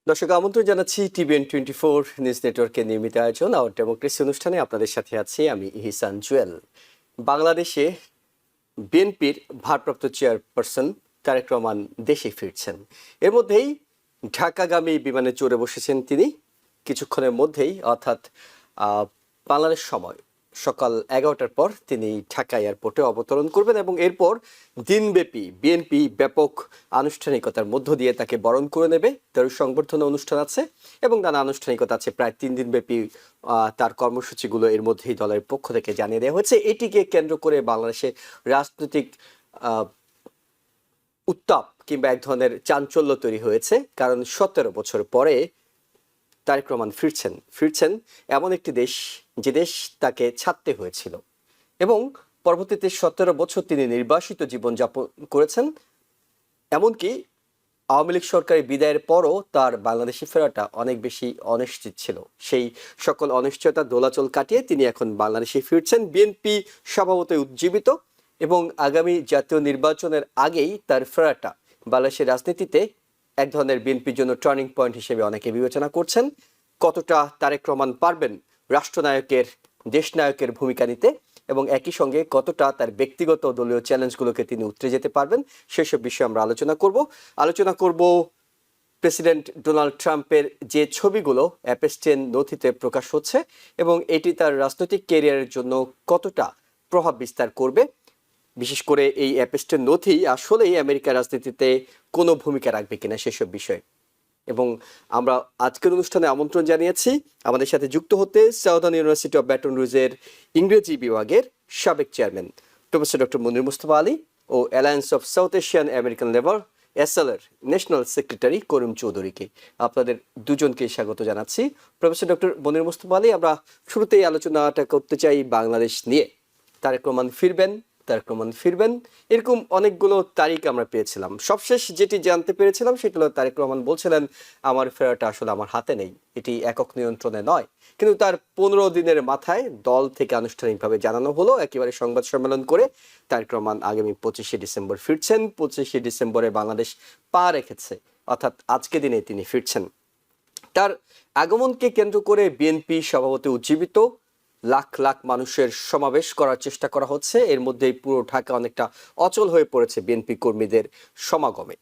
দর্শক আমন্ত্রণ জানাচ্ছি TVN24 নিউজ নেটওয়ার্কের নিয়মিত আয়োজন আওয়ার ডেমোক্রেসি অনুষ্ঠানে আপনাদের সাথে আছি আমি ইহসান জুয়েল। বাংলাদেশে বিএনপির ভারপ্রাপ্ত চেয়ারপারসন তারেক রহমান দেশে ফিরছেন। এর মধ্যেই ঢাকাগামী বিমানে চড়ে বসেছেন তিনি। কিছুক্ষণের মধ্যেই অর্থাৎ বাংলাদেশ সময় সকাল 11টার পর তিনি ঢাকা এয়ারপোর্টে অবতরণ করবেন এবং এরপর দিনব্যাপী বিএনপি ব্যাপক আনুষ্ঠানিকতার মধ্য দিয়ে তাকে বরণ করে নেবে। তার সংবর্ধনা অনুষ্ঠান আছে এবং নানা আনুষ্ঠানিকতা আছে। প্রায় 3 দিন ব্যাপী তার কর্মসূচিগুলো এর মধ্যেই দলের পক্ষ থেকে জানিয়ে দেওয়া হয়েছে। এটিকে কেন্দ্র করে বাংলাদেশে রাজনৈতিক উত্তাপ কিংবা এক ধরনের চাঞ্চল্য তৈরি হয়েছে, কারণ 17 বছর পরে তারেক রহমান ফিরছেন এমন একটি দেশ যে দেশ তাকে ছাড়তে হয়েছিল এবং পরবর্তীতে 17 বছর তিনি নির্বাসিত জীবনযাপন করেছেন। এমনকি আওয়ামী লীগ সরকারের বিদায়ের পরও তার বাংলাদেশে ফেরাটা অনেক বেশি অনিশ্চিত ছিল। সেই সকল অনিশ্চয়তা দোলাচল কাটিয়ে তিনি এখন বাংলাদেশে ফিরছেন। বিএনপি স্বভাবতই উজ্জীবিত এবং আগামী জাতীয় নির্বাচনের আগেই তার ফেরাটা বাংলাদেশের রাজনীতিতে এক ধরনের বিএনপির জন্য টার্নিং পয়েন্ট হিসেবে অনেকে বিবেচনা করছেন। কতটা তারেক রহমান পারবেন রাষ্ট্রনায়কের দেশনায়কের ভূমিকা নিতে এবং একই সঙ্গে কতটা তার ব্যক্তিগত দলীয় চ্যালেঞ্জগুলোকে তিনি উতরে যেতে পারবেন, সেসব বিষয়ে আমরা আলোচনা করব প্রেসিডেন্ট ডোনাল্ড ট্রাম্পের যে ছবিগুলো অ্যাপেস্টেন নথিতে প্রকাশ হচ্ছে এবং এটি তার রাজনৈতিক ক্যারিয়ারের জন্য কতটা প্রভাব বিস্তার করবে। বিশেষ করে এই অ্যাপেস্টেন নথি আসলেই আমেরিকার রাজনীতিতে কোনো ভূমিকা রাখবে কিনা সেসব বিষয়। এবং আমরা আজকের অনুষ্ঠানে আমন্ত্রণ জানিয়েছি আমাদের সাথে যুক্ত হতে সাউদার্ন ইউনিভার্সিটি অফ ব্যাটন রুজের ইংরেজি বিভাগের সাবেক chairman professor doctor Monir Mustafa Ali ও alliance of South Asian American labour এসএলএর ন্যাশনাল সেক্রেটারি করিম চৌধুরীকে। আপনাদের দুজনকে স্বাগত জানাচ্ছি। প্রফেসর ডক্টর মনির মুস্তফা আলী, আমরা শুরুতেই আলোচনাটা করতে চাই বাংলাদেশ নিয়ে। তারেক রহমান ফিরবেন এরকম অনেকগুলো তারিখ আমরা পেয়েছিলাম। সবশেষ যেটি জানতে পেরেছিলাম সেটা হলো তারেক রহমান বলছিলেন আমার ফেরাটা আসলে আমার হাতে নেই, এটি একক নিয়ন্ত্রণে নয়। কিন্তু তার 15 দিনের মাথায় দল থেকে আনুষ্ঠানিকভাবে জানানো হলো একেবারে সংবাদ সম্মেলন করে তারেক রহমান আগামী 25শে ডিসেম্বর ফিরছেন। 25শে ডিসেম্বরে বাংলাদেশ পা রেখেছে, অর্থাৎ আজকে দিনে তিনি ফিরছেন। তার আগমনকে কেন্দ্র করে বিএনপি সভাপতি উজ্জীবিত, লাখ লাখ মানুষের সমাবেশ করার চেষ্টা করা হচ্ছে। এর মধ্যেই পুরো ঢাকা অনেকটা অচল হয়ে পড়েছে বিএনপি কর্মীদের সমাগমে।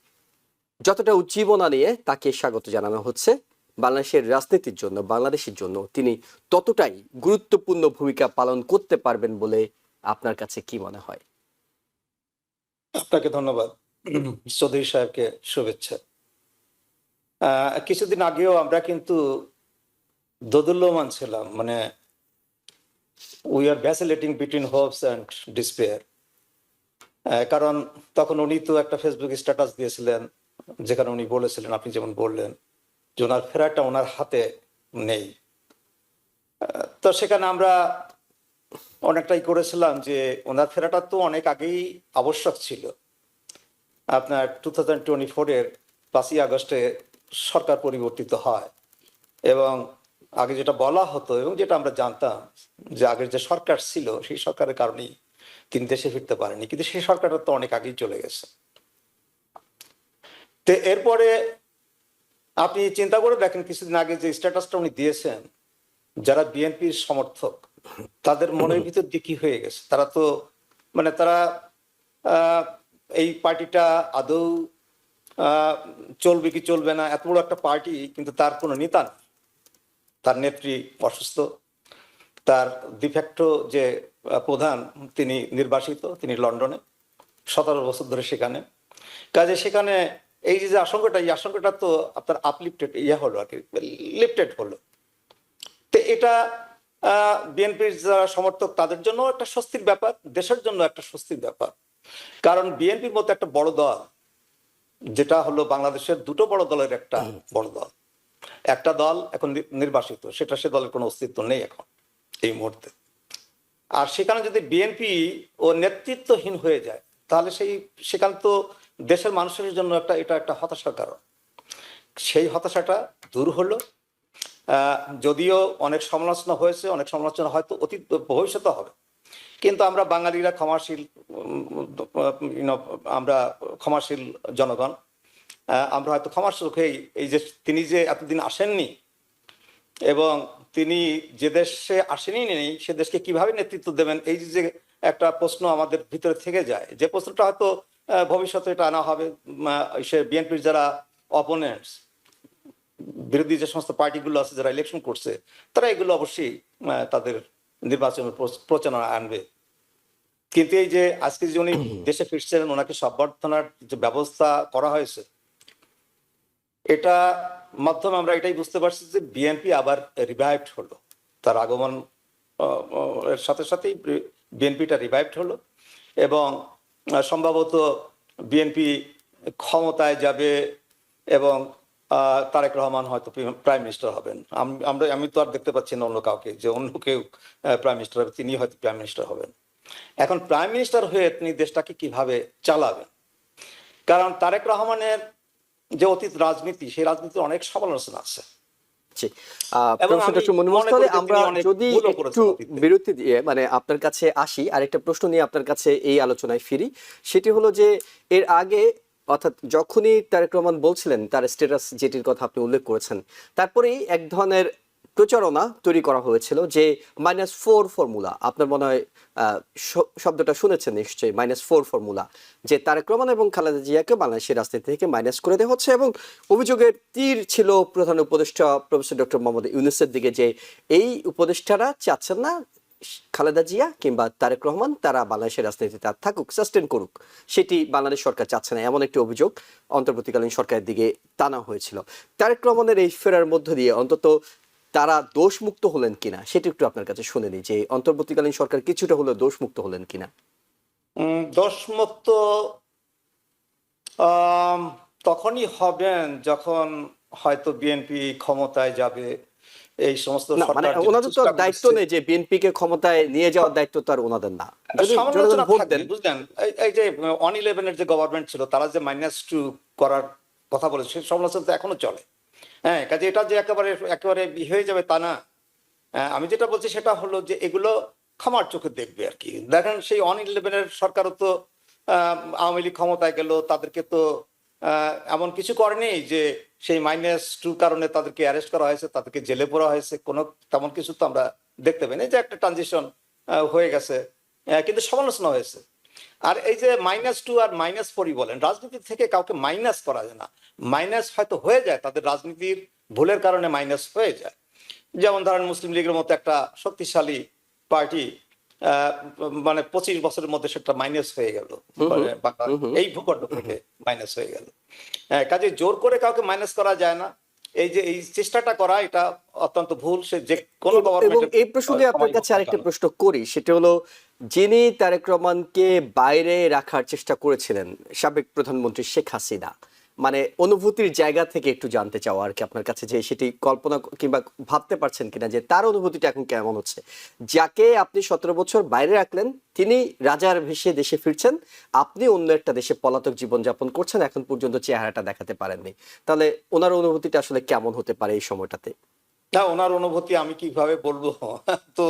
যতটা উজ্জীবনা নিয়ে তাকে স্বাগত জানানো হচ্ছে বাংলাদেশের রাজনীতির জন্য, বাংলাদেশের জন্য তিনি ততটাই গুরুত্বপূর্ণ ভূমিকা পালন করতে পারবেন বলে আপনার কাছে কি মনে হয়? আপনাকে ধন্যবাদ। চৌধুরী সাহেবকে শুভেচ্ছা। কিছুদিন আগেও আমরা কিন্তু দোদুল্যমান ছিলাম, মানে we are vacillating between hopes and despair. কারণ তখন উনি তো একটা ফেসবুক স্ট্যাটাস দিয়েছিলেন যেখানে উনি বলেছিলেন, আপনি যেমন বললেন, যে ওনার ফেরাটা ওনার হাতে নেই। তো সেখানে আমরা অনেকটাই করেছিলাম যে ওনার ফেরাটা তো অনেক আগেই আবশ্যক ছিল। আপনার 2024-এর 5ই আগস্টে সরকার পরিবর্তিত হয় এবং আগে যেটা বলা হতো এবং যেটা আমরা জানতাম যে আগের যে সরকার ছিল সেই সরকারের কারণেই তিনি দেশে ফিরতে পারেনি, কিন্তু সেই সরকারটা তো অনেক আগেই চলে গেছে। তো এরপরে আপনি চিন্তা করে দেখেন, কিছুদিন আগে যে স্ট্যাটাসটা উনি দিয়েছেন, যারা বিএনপির সমর্থক তাদের মনের ভিতর দিয়ে কি হয়ে গেছে। তারা তো মানে তারা এই পার্টিটা আদৌ চলবে কি চলবে না, এত বড় একটা পার্টি কিন্তু তার কোনো নেতা নেই, তার নেত্রী অসুস্থ, তার ডিফ্যাক্টো যে প্রধান তিনি নির্বাসিত, তিনি লন্ডনে 17 বছর ধরে সেখানে। কাজে সেখানে এই যে আশঙ্কাটা, এই আশঙ্কাটা তো আপনার আপলিফটেড হলো আর কি, লিফটেড হলো। তো এটা বিএনপির যারা সমর্থক তাদের জন্য একটা স্বস্তির ব্যাপার, দেশের জন্য একটা স্বস্তির ব্যাপার। কারণ বিএনপির মতো একটা বড় দল, যেটা হলো বাংলাদেশের দুটো বড় দলের একটা বড় দল, একটা দল এখন নির্বাসিত, সেটা সে দলের কোনো অস্তিত্ব নেই এখন এই মুহূর্তে। আর সেখানে যদি বিএনপি ও নেতৃত্বহীন হয়ে যায় তাহলে সেখানে তো দেশের মানুষের জন্য এটা একটা হতাশার কারণ। সেই হতাশাটা দূর হলো। যদিও অনেক সমালোচনা হয়েছে, অনেক সমালোচনা হয়তো অতীত ভবিষ্যতে হবে, কিন্তু আমরা বাঙালিরা ক্ষমাশীল, আমরা ক্ষমাশীল জনগণ। আমরা হয়তো ক্ষমার চোখেই এই যে তিনি যে এতদিন আসেননি এবং তিনি যে দেশে আসেনি নেই সে দেশকে কিভাবে নেতৃত্ব দেবেন, এই যে একটা প্রশ্ন আমাদের ভিতরে থেকে যায়, যে প্রশ্নটা হয়তো ভবিষ্যতে এটা আনা হবে। সে বিএনপির যারা অপোনেন্টস, বিরোধী যে সমস্ত পার্টিগুলো আছে যারা ইলেকশন করছে, তারা এগুলো অবশ্যই তাদের নির্বাচনের প্রচারণা আনবে। কিন্তু এই যে আজকে যে উনি দেশে ফিরছেন, ওনাকে সম্বর্ধনার যে ব্যবস্থা করা হয়েছে, এটা মাধ্যমে আমরা এটাই বুঝতে পারছি যে বিএনপি আবার রিভাইভড হলো। তার আগমন এর সাথে সাথেই বিএনপিটা রিভাইভড হলো এবং সম্ভবত বিএনপি ক্ষমতায় যাবে এবং তারেক রহমান হয়তো প্রাইম মিনিস্টার হবেন। আমি তো আর দেখতে পাচ্ছি না অন্য কাউকে যে অন্য কেউ প্রাইম মিনিস্টার হবে, তিনি হয়তো প্রাইম মিনিস্টার হবেন। এখন প্রাইম মিনিস্টার হয়ে তিনি দেশটাকে কিভাবে চালাবেন, কারণ তারেক রহমানের যে অতীত রাজনীতি, সেই রাজনীতির অনেক সমালোচনা আছে। জি, এবং প্রফেসর আমি ডক্টর মনির মনে মোস্তফা, করি যে আমরা তিনি অনেক যদি ভুলও একটু করেছেন অতীতে। বিরতি দিয়ে মানে আপনার কাছে আসি, আরেকটা প্রশ্ন নিয়ে আপনার কাছে এই আলোচনায় ফিরি। সেটি হলো যে এর আগে, অর্থাৎ যখনই তারেক রহমান বলছিলেন তার স্ট্যাটাস যেটির কথা আপনি উল্লেখ করেছেন, তারপরেই এক ধরনের প্রচারণা তৈরি করা হয়েছিল যে -4 ফর্মুলা। আপনার মনে হয় শব্দটা শুনেছেন নিশ্চয়ই, -4 ফর্মুলা, যে তারেক রহমান এবং খালেদা জিয়াকে বাংলাদেশের রাজনীতি থেকে মাইনাস করে দেওয়া হচ্ছে। এবং অভিযোগের তীর ছিল প্রধান উপদেষ্টা প্রফেসর ডক্টর মোহাম্মদ ইউনূসের দিকে, যে এই উপদেষ্টারা চাচ্ছেন না খালেদা জিয়া কিংবা তারেক রহমান তারা বাংলাদেশের রাজনীতিতে আর থাকুক, সাস্টেন করুক, সেটি বাংলাদেশ সরকার চাচ্ছে না, এমন একটি অভিযোগ অন্তর্বর্তীকালীন সরকারের দিকে টানা হয়েছিল। তারেক রহমানের এই ফেরার মধ্য দিয়ে অন্তত তারা দোষমুক্ত হলেন কিনা সেটি একটু আপনার কাছে শুনে নিই, যে অন্তর্বর্তীকালীন সরকার কিছুটা হলেও দোষমুক্ত হলেন কিনা। দোষমুক্ত তখনই হবেন যখন হয়তো বিএনপি ক্ষমতায় যাবে। এই সমস্ত না মানে সরকার ওনাদের তো দায়িত্ব নেই যে বিএনপি কে ক্ষমতায় নিয়ে যাওয়ার দায়িত্ব তো আর ওনাদের না, যদি জনগণ সমালোচনা ভোট থাকবে, দেন। বুঝলেন। এই যে অন-11 যে গভর্নমেন্ট ছিল, তারা যে -2 করার কথা বলেছে, সেই সমালোচনা তো এখনো চলে। হ্যাঁ, কাজে এটা যে একেবারে একেবারে হয়ে যাবে তা না। আমি যেটা বলছি সেটা হলো যে এগুলো ক্ষমার চোখে দেখবে আর কি। দেখেন, সেই অন-11 সরকারও তো আওয়ামী লীগ ক্ষমতায় গেল, তাদেরকে তো এমন কিছু করেনি যে সেই -2 কারণে তাদেরকে অ্যারেস্ট করা হয়েছে, তাদেরকে জেলে পড়া হয়েছে, কোনো তেমন কিছু তো আমরা দেখতে পাইনি। যে একটা ট্রানজিশন হয়ে গেছে, কিন্তু সমালোচনা হয়েছে। আর এই যে -2 আর -4 বলেন, রাজনীতি থেকে কাউকে মাইনাস করা যায় না। মাইনাস হয়তো হয়ে যায়, তাদের রাজনীতির ভুলের কারণে মাইনাস হয়ে যায়। যেমন ধরেন, মুসলিম লীগের মতো একটা শক্তিশালী পার্টি মানে 25 বছরের মধ্যে সেটা মাইনাস হয়ে গেল, এই ভূখণ্ড থেকে মাইনাস হয়ে গেল। কাজে জোর করে কাউকে মাইনাস করা যায় না। এই যে এই চেষ্টাটা করা, এটা অত্যন্ত ভুল। সে যে কোনো এবং গভর্নমেন্টের এই প্রসঙ্গে আপনার কাছে আরেকটা প্রশ্ন করি, সেটা হলো যিনি তারেক রহমানকে বাইরে রাখার চেষ্টা করেছিলেন সাবেক প্রধানমন্ত্রী শেখ হাসিনা, মানে অনুভূতির জায়গা থেকে একটু জানতে চাওয়া আর কি আপনার কাছে, যে সেটি কল্পনা কিংবা ভাবতে পারছেন কিনা যে তার অনুভূতিটা এখন কেমন হচ্ছে। যাকে আপনি 17 বছর বাইরে রাখলেন, তিনি রাজার ভেসে দেশে ফিরছেন, আপনি অন্য একটা দেশে পলাতক জীবনযাপন করছেন, এখন পর্যন্ত চেহারাটা দেখাতে পারেননি। তাহলে ওনার অনুভূতিটা আসলে কেমন হতে পারে এই সময়টাতে? না, ওনার অনুভূতি আমি কিভাবে বলবো? তো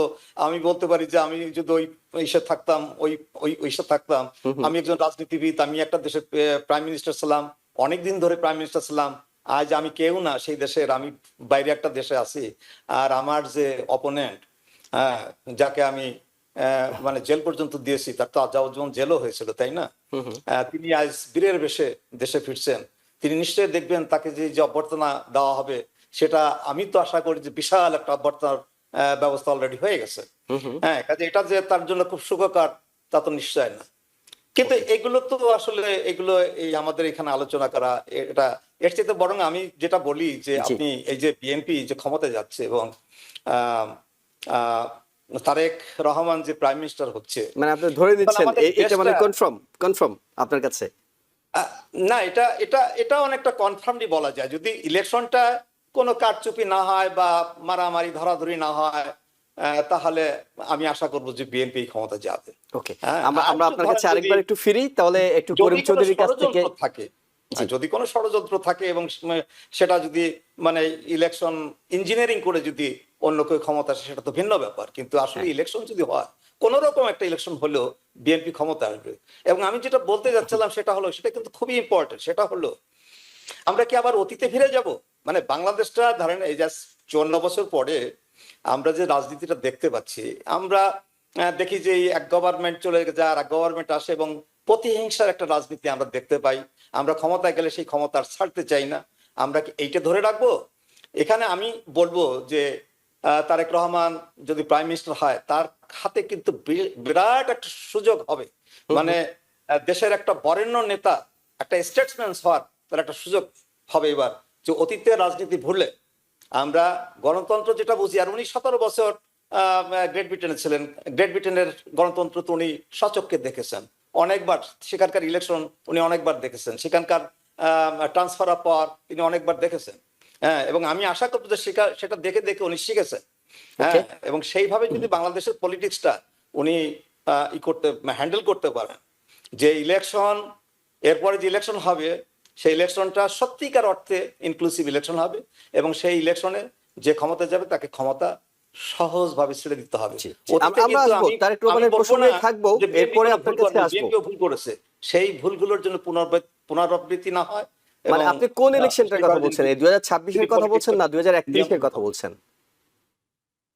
আমি বলতে পারি যে আমি যদি ওই ইসে থাকতাম, ওই ওই ইসে থাকতাম, আমি একজন রাজনীতিবিদ, আমি একটা দেশের প্রাইম মিনিস্টার ছিলাম, অনেকদিন ধরে প্রাইম মিনিস্টার ছিলাম। আজ আমি কেউ না সেই দেশের, আমি বাইরে একটা দেশে আছি। আর আমার যে অপোনেন্ট, হ্যাঁ, যাকে আমি মানে জেল পর্যন্ত দিয়েছি, তার তো যাবজ্জীবন জেলও হয়েছিল, তাই না? তিনি আজ বীরের বেশে দেশে ফিরছেন। তিনি নিশ্চয়ই দেখবেন তাকে যে অভ্যর্থনা দেওয়া হবে, সেটা আমি তো আশা করি যে বিশাল একটা অভ্যর্থনার ব্যবস্থা অলরেডি হয়ে গেছে। হ্যাঁ, কাজে এটা যে তার জন্য খুব সুখকর তা তো নিশ্চয় না। কিন্তু এগুলো তো আসলে এগুলো এই আমাদের এখানে আলোচনা করা, এটা এর চেয়ে বরং আমি যেটা বলি যে জি, আপনি এই যে বিএনপি যে ক্ষমতায় যাচ্ছে এবং আহ আহ তারেক রহমান যে প্রাইম মিনিস্টার হচ্ছে, মানে আপনি ধরে এখন নিচ্ছেন আমাদের এটা মানে দেশটা কনফার্ম কনফার্ম আপনার কাছে? আহ, না, এটা এটা এটা অনেকটা কনফার্মলি বলা যায়, যদি ইলেকশনটা কোনো কারচুপি না হয় বা মারামারি ধরাধরি না হয়, তাহলে আমি আশা করবো যে বিএনপি ক্ষমতা যাবে। ওকে, হ্যাঁ, আমরা আর আমরা আপনার ধরেন কাছে যদি আরেকবার একটু ফিরি, তাহলে একটু যদি করিম কোনো চৌধুরীর কাছ থেকে। ষড়যন্ত্র থাকে, জি, যদি কোনো ষড়যন্ত্র থাকে এবং সেটা যদি মানে ইলেকশন ইঞ্জিনিয়ারিং করে যদি অন্য কেউ ক্ষমতা আসে, সেটা তো ভিন্ন ব্যাপার। কিন্তু আসলে হ্যাঁ, ইলেকশন যদি হয়, কোন রকম একটা ইলেকশন হলেও বিএনপি ক্ষমতা আসবে। এবং আমি যেটা বলতে যাচ্ছিলাম সেটা হলো, সেটা কিন্তু খুবই ইম্পর্টেন্ট, সেটা হলো আমরা কি আবার অতীতে ফিরে যাব? মানে বাংলাদেশটা ধরেন এই যে 54 বছর পরে আমরা যে রাজনীতিটা দেখতে পাচ্ছি, আমরা দেখি যে এই এক গভর্নমেন্ট চলে যায় আর এক গভর্নমেন্ট আসে এবং প্রতিহিংসার একটা রাজনীতি আমরা দেখতে পাই। আমরা ক্ষমতায় গেলে সেই ক্ষমতা আর ছাড়তে চাই না। আমরা কি এইটা ধরে রাখবো? এখানে আমি বলবো যে তারেক রহমান যদি প্রাইম মিনিস্টার হয়, তার হাতে কিন্তু বিরাট একটা সুযোগ হবে। মানে দেশের একটা বরেণ্য নেতা, একটা স্টেটসম্যান হওয়ার তার একটা সুযোগ হবে এবার, যে অতীতের রাজনীতি ভুললে আমরা গণতন্ত্র যেটা বুঝি। আর উনি 17 বছর গ্রেট ব্রিটেনে ছিলেন। গ্রেট ব্রিটেনের গণতন্ত্র তো উনি সচক্ষে দেখেছেন অনেকবার, সেখানকার ইলেকশন উনি অনেকবার দেখেছেন, সেখানকার ট্রান্সফার অফ পাওয়ার তিনি অনেকবার দেখেছেন। হ্যাঁ, এবং আমি আশা করবো যে সেটা দেখে দেখে উনি শিখেছেন। হ্যাঁ, এবং সেইভাবে যদি বাংলাদেশের পলিটিক্সটা উনি হ্যান্ডেল করতে পারেন, যে ইলেকশন এরপরে যে ইলেকশন হবে সেই ইলেকশনটা সত্যিকার অর্থে ইনক্লুসিভ ইলেকশন হবে, এবং সেই ইলেকশনে যে ক্ষমতা যাবে তাকে ক্ষমতা সহজভাবে ছেড়ে দিতে হবে। আমরা আসবো তারেক রহমানের প্রসঙ্গে থাকবো, এরপরে আপনার কাছে আসবো। ভুল করেছে, সেই ভুলগুলোর জন্য পুনরাবৃত্তি না হয়। মানে আপনি কোন ইলেকশনটার কথা বলছেন? এই 2026 এর কথা বলছেন না 2031 এর কথা বলছেন?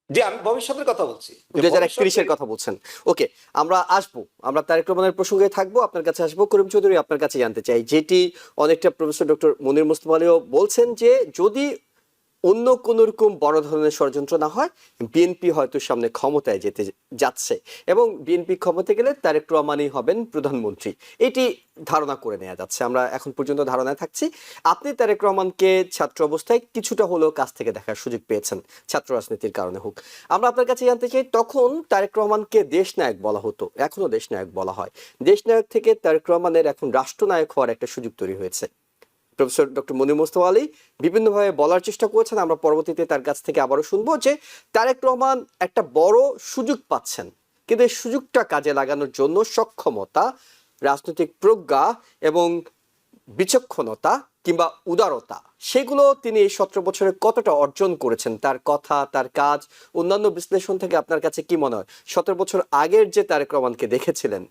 জি, আমি ভবিষ্যতের কথা বলছি, 2031 এর কথা বলছেন। ওকে, আমরা আসবো, আমরা তারেক রহমানের প্রসঙ্গে থাকবো, আপনার কাছে আসবো। করিম চৌধুরী, আপনার কাছে জানতে চাই, যেটি অনেকটা প্রফেসর ডক্টর মনির মোস্তফা আলীও বলছেন, যে যদি অন্য কোন রকম বড় ধরনের ষড়যন্ত্র না হয়, বিএনপি হয়তো সামনে ক্ষমতায় যেতে যাচ্ছে এবং বিএনপি ক্ষমতায় গেলে তারেক রহমানই হবেন প্রধানমন্ত্রী, এটি ধারণা করে নেওয়া যাচ্ছে। আমরা এখন পর্যন্ত ধারণায় থাকছি। আপনি তারেক রহমানকে ছাত্র অবস্থায় কিছুটা হলেও কাছ থেকে দেখার সুযোগ পেয়েছেন, ছাত্র রাজনীতির কারণে হোক। আমরা আপনার কাছে জানতে চাই, তখন তারেক রহমানকে দেশনায়ক বলা হতো, এখনো দেশনায়ক বলা হয়। দেশনায়ক থেকে তারেক রহমানের এখন রাষ্ট্রনায়ক হওয়ার একটা সুযোগ তৈরি হয়েছে। প্রফেসর ডক্টর মনির মোস্তফা আলী বিভিন্নভাবে বলার চেষ্টা করেছেন, আমরা পরবর্তীতে তার কাছ থেকে আবারও শুনবো, যে তারেক রহমান একটা বড় সুযোগ পাচ্ছেন, কিন্তু এই সুযোগটা কাজে লাগানোর জন্য সক্ষমতা, রাজনৈতিক প্রজ্ঞা এবং বিচক্ষণতা কিংবা উদারতা, সেগুলো তিনি এই 17 বছরে কতটা অর্জন করেছেন? তার কথা, তার কাজ, অন্যান্য বিশ্লেষণ থেকে আপনার কাছে কি মনে হয়? 17 বছর আগের যে তারেক রহমানকে দেখেছিলেন,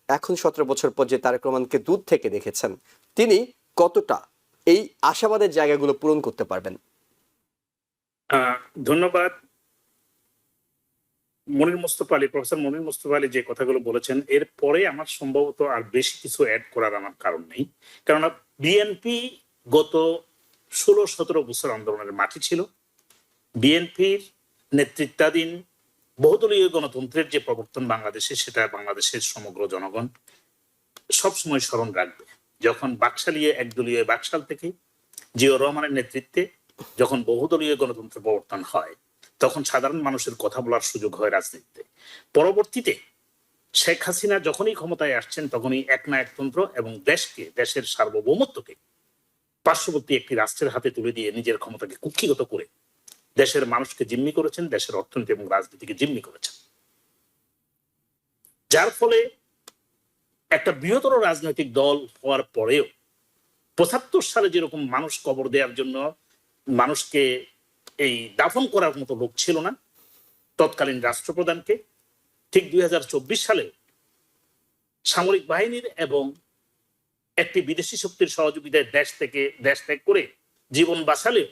এখন 17 বছর পর যে তারেক রহমানকে দূর থেকে দেখেছেন, তিনি কতটা এই আশাবাদের জায়গাগুলো পূরণ করতে পারবেন? ধন্যবাদ। প্রফেসর মনির মোস্তফা আলী যে কথাগুলো বলেছেন, এর পরে আমার সম্ভবত আর বেশি কিছু অ্যাড করার আমার কারণ নেই। কারণ বিএনপি গত 16-17 বছর আন্দোলনের মাটি ছিল। বিএনপির নেতৃত্বাধীন বহুদলীয় গণতন্ত্রের যে প্রবর্তন বাংলাদেশে, সেটা বাংলাদেশের সমগ্র জনগণ সবসময় স্মরণ রাখবে। যখন বাকশালীয় একদলীয় বাকশাল থেকে জিয়াউর রহমানের নেতৃত্বে যখন বহুদলীয় গণতন্ত্রের প্রবর্তন হয়, তখন সাধারণ মানুষের কথা বলার সুযোগ হয় রাজনীতিতে। পরবর্তীতে শেখ হাসিনা যখনই ক্ষমতায় আসছেন, তখনই একনায়কতন্ত্র এবং দেশের সার্বভৌমত্বকে পার্শ্ববর্তী একটি রাষ্ট্রের হাতে তুলে দিয়ে নিজের ক্ষমতাকে কুক্ষিগত করে দেশের মানুষকে জিম্মি করেছেন, দেশের অর্থনীতি এবং রাজনীতিকে জিম্মি করেছেন। যার ফলে একটা বৃহত্তর রাজনৈতিক দল হওয়ার পরেও 75 সালে যেরকম মানুষ কবর দেওয়ার জন্য মানুষকে এই দাফন করার মতো লোক ছিল না তৎকালীন রাষ্ট্রপ্রধানকে, ঠিক 2024 সালে সামরিক বাহিনীর এবং একটি বিদেশি শক্তির সহযোগিতায় দেশ ত্যাগ করে জীবন বাঁচালেও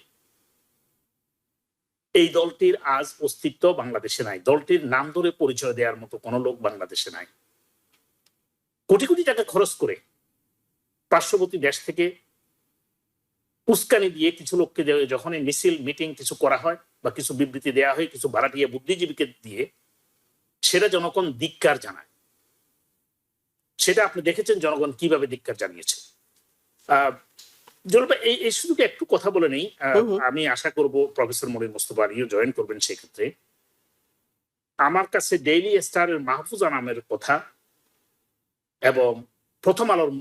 এই দলটির আজ অস্তিত্ব বাংলাদেশে নাই। দলটির নাম ধরে পরিচয় দেওয়ার মতো কোনো লোক বাংলাদেশে নাই। কোটি কোটি টাকা খরচ করে পার্শ্ববর্তী দেশ থেকে উস্কানি দিয়ে কিছু লোককে যখনই মিছিল মিটিং কিছু করা হয় বা কিছু বিবৃতি দেওয়া হয় কিছু ভাড়াটিয়া বুদ্ধিজীবীকে দিয়ে, সেটা জনগণ ধিক্কার জানায়। সেটা আপনি দেখেছেন জনগণ কিভাবে ধিক্কার জানিয়েছে। এই সুযোগে একটু কথা বলে নেই। আমি আশা করব প্রফেসর মনির মোস্তফা আলীও জয়েন করবেন সেক্ষেত্রে। আমার কাছে ডেইলি স্টারের মাহফুজা নামের কথা এবং প্রথম আলোর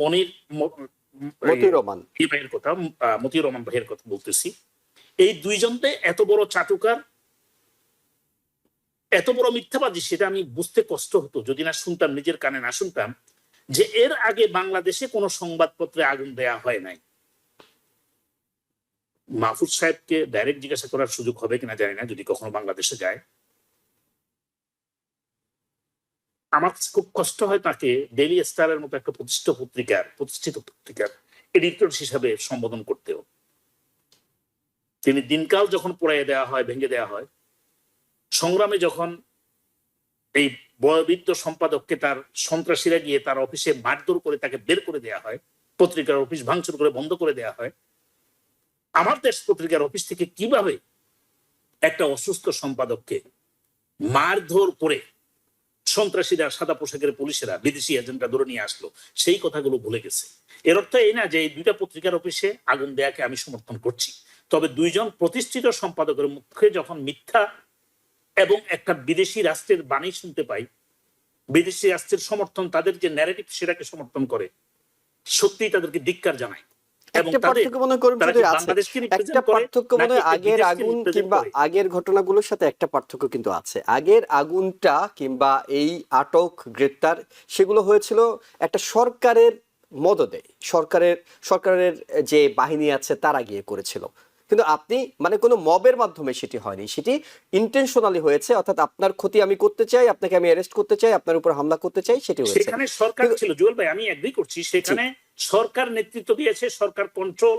মতিউর রহমান ভাইয়ের কথা বলতেছি। এই দুইজনতে এত বড় চাটুকার, এত বড় মিথ্যাবাদী, সেটা আমি বুঝতে কষ্ট হতো যদি না শুনতাম, নিজের কানে না শুনতাম, যে এর আগে বাংলাদেশে কোনো সংবাদপত্রে আগুন দেয়া হয় নাই। মাহফুজ সাহেবকে ডাইরেক্ট জিজ্ঞাসা করার সুযোগ হবে কিনা জানি না, যদি কখনো বাংলাদেশে যায়। আমার খুব কষ্ট হয় তাকে ডেইলি স্টারের মতো একটা প্রতিষ্ঠিত পত্রিকার এডিটর হিসাবে সম্বোধন করতেও। তিনি দিনকাল যখন পোড়াইয়ে দেওয়া হয়, ভেঙে দেওয়া হয়, সংগ্রামে যখন এই বয়োবৃদ্ধ সম্পাদককে তার সন্ত্রাসীরা গিয়ে তার অফিসে মারধর করে তাকে বের করে দেওয়া হয়, পত্রিকার অফিস ভাঙচুর করে বন্ধ করে দেওয়া হয়, আমার দেশ পত্রিকার অফিস থেকে কিভাবে একটা অসুস্থ সম্পাদককে মারধর করে সন্ত্রাসীরা, সাদা পোশাকের পুলিশেরা, বিদেশি এজেন্টরা ধরে নিয়ে আসলো, সেই কথাগুলো ভুলে গেছে। এর অর্থ এই না যে এই দুইটা পত্রিকার অফিসে আগুন দেয়াকে আমি সমর্থন করছি, তবে দুইজন প্রতিষ্ঠিত সম্পাদকের মুখে যখন মিথ্যা এবং একটা বিদেশি রাষ্ট্রের বাণী শুনতে পাই, বিদেশি রাষ্ট্রের সমর্থন, তাদের যে ন্যারেটিভ সেটাকে সমর্থন করে, সত্যিই তাদেরকে ধিক্কার জানায়। একটা পার্থক্য মনে করুন যদি আছে, একটা পার্থক্য মনে হয় আগের আগুন কিংবা আগের ঘটনাগুলোর সাথে একটা পার্থক্য কিন্তু আছে। আগের আগুনটা কিংবা এই আটক, গ্রেপ্তার সেগুলো হয়েছিল একটা সরকারের মদদে, সরকারের যে বাহিনী আছে তারা গিয়ে করেছিল। কিন্তু আপনি মানে কোনো মবের মাধ্যমে সেটি হয়নি, সেটি ইন্টেনশনালি হয়েছে, অর্থাৎ আপনার ক্ষতি আমি করতে চাই, আপনাকে আমি অ্যারেস্ট করতে চাই, আপনার উপর হামলা করতে চাই, সেটি হয়েছে। সেখানে সরকার ছিল জুয়েল ভাই, আমি এগ্রি করছি, সেখানে সরকার নেতৃত্ব দিয়েছে, সরকার কন্ট্রোল,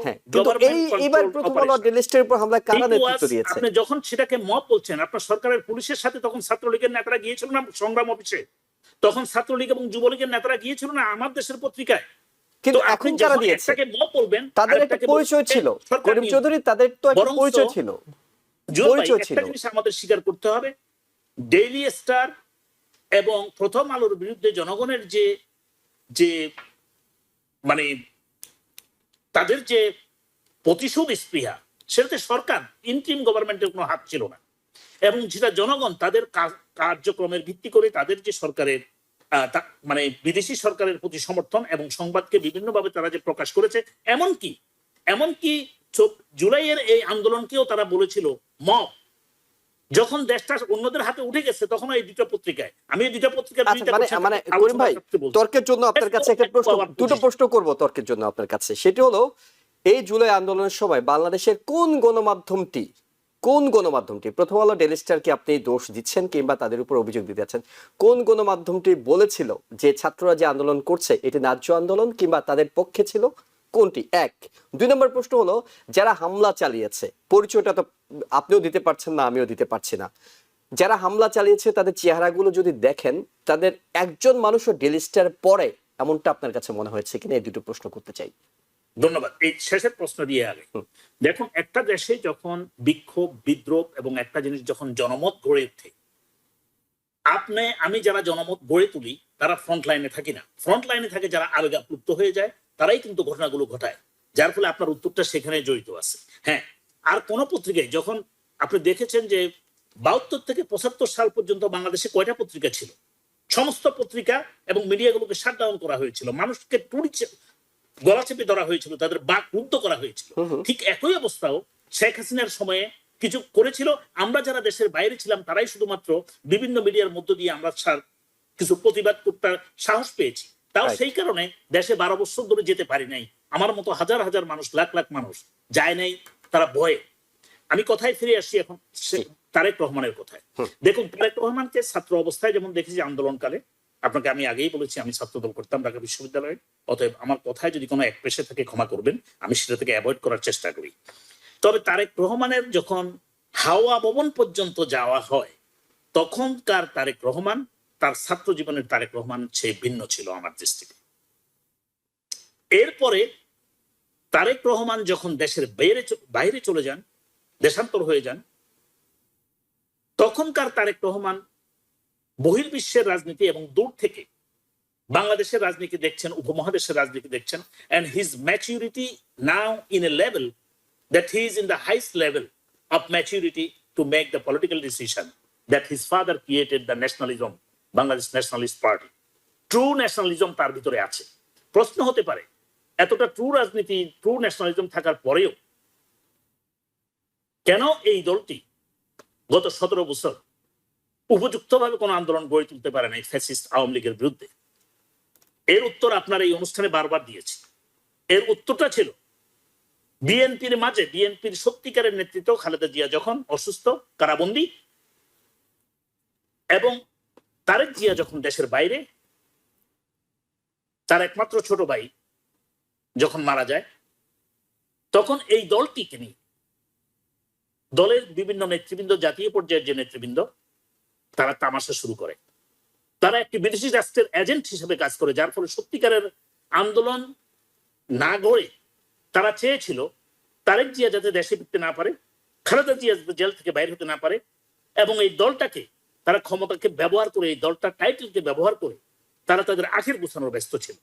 এইবার প্রথম আলো ডেইলি স্টারের উপর হামলা কারা নেতৃত্ব দিয়েছে? আপনি যখন সেটাকে মব বলছেন, আপনার সরকারের পুলিশের সাথে তখন ছাত্রলীগের নেতারা গিয়েছিল না সংগ্রাম অফিসে? তখন ছাত্রলীগ এবং যুবলীগের নেতারা গিয়েছিল না আমার দেশের পত্রিকায়? কিন্তু এখন যারা দিয়েছে তাদের একটা পরিচয় ছিল, করিম চৌধুরী, তাদের তো একটা পরিচয় ছিল। একটা জিনিস আমাদের স্বীকার করতে হবে, ডেইলি স্টার এবং প্রথম আলোর বিরুদ্ধে জনগণের যে মানে তাদের যে প্রতিশোধ স্পৃহা, সেটাতে সরকার, ইন্টিম গভর্নমেন্টের কোনো হাত ছিল না। এবং যেটা জনগণ তাদের কার্যক্রমের ভিত্তি করে তাদের যে সরকারের মানে বিদেশি সরকারের প্রতি সমর্থন এবং সংবাদকে বিভিন্নভাবে তারা যে প্রকাশ করেছে, এমনকি জুলাইয়ের এই আন্দোলনকেও তারা বলেছিল মব। যখন দেশটা অন্যদের হাতে উঠে গেছে তখন এই দুটো পত্রিকায়, আমি এই দুটো পত্রিকার মানে করিম ভাই, তর্কের জন্য আপনার কাছে একটা প্রশ্ন, দুটো প্রশ্ন করব তর্কের জন্য আপনার কাছে। সেটি হলো, এই জুলাই আন্দোলনের সময় বাংলাদেশের কোন গণমাধ্যমটি প্রথম আলো ডেইলি স্টারকে আপনি দোষ দিচ্ছেন কিংবা তাদের উপর অভিযোগ দিতে যাচ্ছেন, কোন গণমাধ্যমটি বলেছিল যে ছাত্ররা যে আন্দোলন করছে এটি ন্যায্য আন্দোলন কিংবা তাদের পক্ষে ছিল? কোনটি? এক। দুই নম্বর প্রশ্ন হলো, যারা হামলা চালিয়েছে, পরিচয়টা তো আপনিও দিতে পারছেন না, আমিও দিতে পারছি না, যারা হামলা চালিয়েছে তাদের চেহারাগুলো যদি দেখেন, তাদের একজন মানুষও ডেইলি স্টার পড়ে এমনটা আপনার কাছে মনে হয়েছে কিনা? এই দুটো প্রশ্ন করতে চাই। ধন্যবাদ। এই শেষের প্রশ্ন দিয়ে আগে দেখুন, একটা দেশে যখন বিক্ষোভ, বিদ্রোহ এবং একটা জিনিস যখন জনমত গড়ে ওঠে, আমি যারা জনমত গড়ে তুলি তারা ফ্রন্ট লাইনে থাকি না, ফ্রন্ট লাইনে থাকে যারা আবেগাপ্লুত হয়ে যায়, তারাই কিন্তু ঘটনাগুলো ঘটায়, যার ফলে আপনার উত্তরটা সেখানে জড়িত আছে। হ্যাঁ, আর কোন পত্রিকায় যখন আপনি দেখেছেন যে 72 থেকে 75 সাল পর্যন্ত বাংলাদেশে কয়টা পত্রিকা ছিল? সমস্ত পত্রিকা এবং মিডিয়াগুলোকে শাটডাউন করা হয়েছিল, মানুষকে গলা চেপে ধরা হয়েছিল, তাদের বাক রুদ্ধ করা হয়েছিল। ঠিক একই অবস্থাও শেখ হাসিনার সময়ে কিছু করেছিল। আমরা যারা দেশের বাইরে ছিলাম তারাই শুধুমাত্র বিভিন্ন মিডিয়ার মধ্য দিয়ে আমরা কিছু প্রতিবাদ করতে সাহস পেয়েছি। তাও সেই কারণে দেশে 12 বছর ধরে যেতে পারি নাই। আমার মতো হাজার হাজার মানুষ, লাখ লাখ মানুষ যায় নাই, তারা ভয়ে। আমি কথায় ফিরে আসছি এখন তারেক রহমানের কথায়। দেখুন, তারেক রহমানকে ছাত্র অবস্থায় যেমন দেখেছি আন্দোলনকালে, আপনাকে আমি আগেই বলেছি আমি ছাত্রদল করতাম ঢাকা বিশ্ববিদ্যালয়ে, অতএব আমার কথায় যদি কোনো এক পেশে থেকে ক্ষমা করবেন, আমি সেটা থেকে অ্যাভয়েড করার চেষ্টা করি। তবে তারেক রহমানের যখন হাওয়া ভবন পর্যন্ত যাওয়া হয়, তখনকার তারেক রহমান তার ছাত্র জীবনের তারেক রহমান সে ভিন্ন ছিল আমার দৃষ্টিতে। এরপরে তারেক রহমান যখন দেশের বাইরে চলে যান, দেশান্তর হয়ে যান, তখনকার তারেক রহমান বহির্বিশ্বের রাজনীতি এবং দূর থেকে বাংলাদেশের রাজনীতি দেখছেন, উপমহাদেশের রাজনীতি দেখছেন, and his maturity now in a level that he is in the highest level of maturity to make the political decision that his father created the nationalism, Bangladesh Nationalist Party. True nationalism তার ভিতরে আছে। প্রশ্ন হতে পারে, এতটা true রাজনীতি, true nationalism থাকার পরেও কেন এই দলটি গত 17 বছর উপযুক্তভাবে কোনো আন্দোলন গড়ে তুলতে পারে নাই ফ্যাসিস্ট আওয়ামী লীগের বিরুদ্ধে? এর উত্তর আপনার এই অনুষ্ঠানে বারবার দিয়েছি। এর উত্তরটা ছিল বিএনপির মাঝে, বিএনপির সত্যিকারের নেতৃত্ব খালেদা জিয়া যখন অসুস্থ, কারাবন্দী, এবং তারেক জিয়া যখন দেশের বাইরে, তার একমাত্র ছোট ভাই যখন মারা যায়, তখন এই দলটিকে নিয়ে দলের বিভিন্ন নেতৃবৃন্দ, জাতীয় পর্যায়ের যে নেতৃবৃন্দ, তারা তামাশা শুরু করে। তারা একটি বিদেশি রাষ্ট্রের এজেন্ট হিসেবে কাজ করে, যার ফলে সত্যিকারের আন্দোলন না গড়ে তারা চেয়েছিল তারেক জিয়া যাতে দেশে ফিরতে না পারে, খালেদা জিয়া জেল থেকে বাইরে হতে না পারে, এবং এই দলটাকে তারা ক্ষমতাকে ব্যবহার করে, এই দলটার টাইটেলকে ব্যবহার করে তারা তাদের আখের গুছানোর ব্যস্ত ছিল।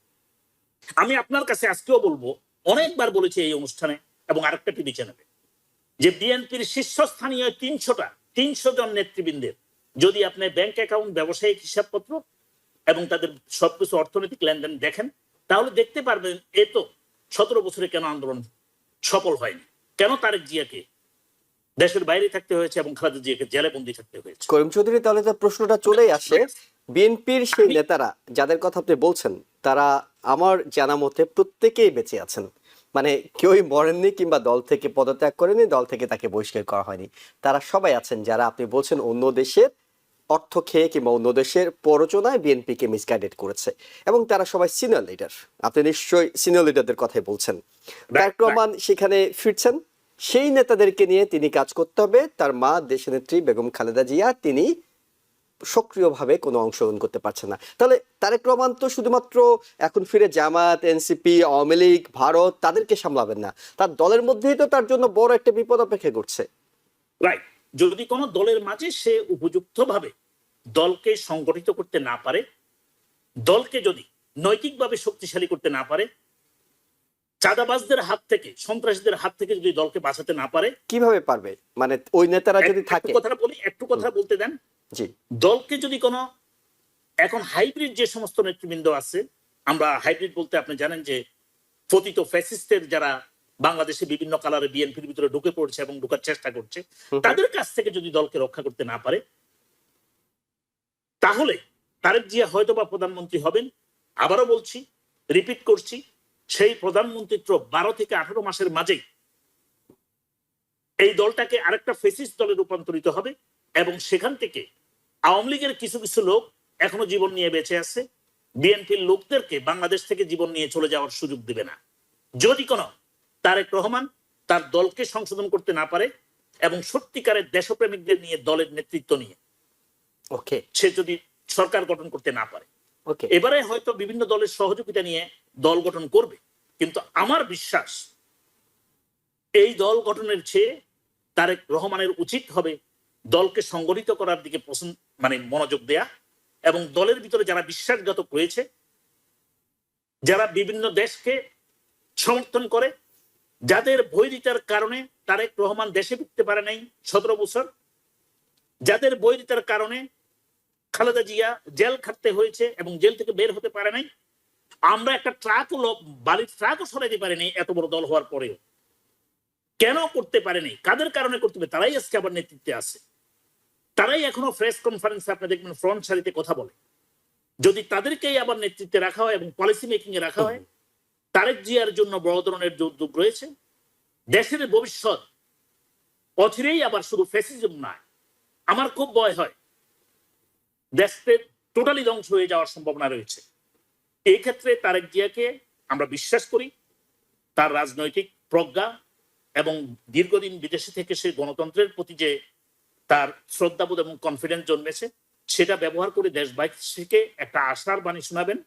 আমি আপনার কাছে আজকেও বলবো, অনেকবার বলেছি এই অনুষ্ঠানে এবং আরেকটা টিভি চ্যানেলে, যে বিএনপির শীর্ষস্থানীয় 300 জন নেতৃবৃন্দের যদি আপনি ব্যাংক অ্যাকাউন্ট, ব্যবসায়িক হিসাবপত্র এবং তাদের সবকিছু অর্থনৈতিক লেনদেন দেখেন, তাহলে দেখতে পারবেন এ তো 17 বছরে কেন আন্দোলন সফল হয়নি, কেন তারেক জিয়াকে দেশের বাইরে থাকতে হয়েছে এবং খালেদা জিয়াকে জেলে বন্দি থাকতে হয়েছে। করিম চৌধুরী, তাহলে তো প্রশ্নটা চলেই আসে, বিএনপির সেই নেতারা যাদের কথা আপনি বলছেন, তারা আমার জানা মতে প্রত্যেকেই বেঁচে আছেন, মানে কেউই মরেননি কিংবা দল থেকে পদত্যাগ করেনি, দল থেকে তাকে বহিষ্কার করা হয়নি, তারা সবাই আছেন যারা আপনি বলছেন অন্য দেশের অর্থ খেয়ে কিংবা অন্য দেশের প্ররোচনায় বিএনপিকে মিসগাইডেড করেছে, এবং তারা সবাই সিনিয়র লিডার। আপনি নিশ্চয়ই সিনিয়র লিডারদের কথাই বলছেন। তারেক রহমান সেখানে ফিরছেন, সেই নেতাদেরকে নিয়ে তিনি কাজ করতে হবে। তার মা দেশনেত্রী বেগম খালেদা জিয়া, তিনি সক্রিয়ভাবে কোনো অংশগ্রহণ করতে পারছেন না। তাহলে তারেক রহমান তো শুধুমাত্র এখন ফিরে জামাত, এনসিপি, আওয়ামী লীগ, ভারত তাদেরকে সামলাবেন না, তার দলের মধ্যেই তো তার জন্য বড় একটা বিপদ অপেক্ষা করছে। রাইট, যদি কোনো দলের মাঝে সে উপযুক্তভাবে দলকে সংগঠিত করতে না পারে, দলকে যদি নৈতিকভাবে শক্তিশালী করতে না পারে, চাঁদাবাজদের হাত থেকে, সন্ত্রাসীদের হাত থেকে যদি দলকে বাঁচাতে না পারে, কিভাবে পারবে? মানে ওই নেতারা যদি থাকে, একটু কথা বলতে দেন। জি, দলকে যদি কোনো, এখন হাইব্রিড যে সমস্ত নেতৃবৃন্দ আছে, আমরা হাইব্রিড বলতে আপনি জানেন যে পতিত ফ্যাসিস্টের যারা বাংলাদেশে বিভিন্ন কালারে বিএনপির ভিতরে ঢুকে পড়ছে এবং ঢোকার চেষ্টা করছে, তাদের কাছ থেকে যদি দলকে রক্ষা করতে না পারে, তাহলে তারেক জিয়া হয়তো বা প্রধানমন্ত্রী হবেন। আবারও বলছি, রিপিট করছি, সেই প্রধানমন্ত্রিত্ব 12 থেকে 18 মাসের মাঝেই এই দলটাকে আরেকটা ফেসিস্ট দলে রূপান্তরিত হবে, এবং সেখান থেকে আওয়ামী লীগের কিছু কিছু লোক এখনো জীবন নিয়ে বেঁচে আছে, বিএনপির লোকদেরকে বাংলাদেশ থেকে জীবন নিয়ে চলে যাওয়ার সুযোগ দিবে না। যদি কোনো তারেক রহমান তার দলকে সংশোধন করতে না পারে এবং সত্যিকারের দেশপ্রেমিকদের নিয়ে দলের নেতৃত্ব নিয়ে ওকে, সে যদি সরকার গঠন করতে না পারে, ওকে, এবারে হয়তো বিভিন্ন দলের সহযোগিতা নিয়ে দল গঠন করবে, কিন্তু আমার বিশ্বাস এই দল গঠনের চেয়ে তারেক রহমানের উচিত হবে দলকে সংগঠিত করার দিকে মনোযোগ দেয়া, এবং দলের ভিতরে যারা বিশ্বাসঘাতক রয়েছে, যারা বিভিন্ন দেশকে সমর্থন করে, যাদের বৈরিতার কারণে তারেক রহমান দেশে ফিরতে পারে নাই 17 বছর, যাদের বৈরিতার কারণে খালেদা জিয়া জেল খাটতে হয়েছে এবং জেল থেকে বের হতে পারে নাই, আমরা একটা বালির ট্রাকও সরাইতে পারিনি এত বড় দল হওয়ার পরেও। কেন করতে পারেনি, কাদের কারণে করতে পারে, তারাই আজকে আবার নেতৃত্বে আছে, তারাই এখনো প্রেস কনফারেন্সে আপনি দেখবেন ফ্রন্ট সারিতে কথা বলে। যদি তাদেরকেই আবার নেতৃত্বে রাখা হয় এবং পলিসি মেকিং এ রাখা হয়, তারেক জিয়ার জন্য বড় ধরনের উদ্যোগ রয়েছে। দেশের ভবিষ্যৎ অচিরেই আবার শুধু ফ্যাসিজম নয়, আমার খুব ভয় হয় দেশকে টোটালি ধ্বংস হয়ে যাওয়ার সম্ভাবনা রয়েছে। এই ক্ষেত্রে তারেক জিয়াকে আমরা বিশ্বাস করি, তার রাজনৈতিক প্রজ্ঞা এবং দীর্ঘদিন বিদেশে থেকে সে গণতন্ত্রের প্রতি যে তার শ্রদ্ধাবোধ এবং কনফিডেন্স জন্মেছে, সেটা ব্যবহার করে দেশবাসীকে একটা আশার বাণী শোনাবেন,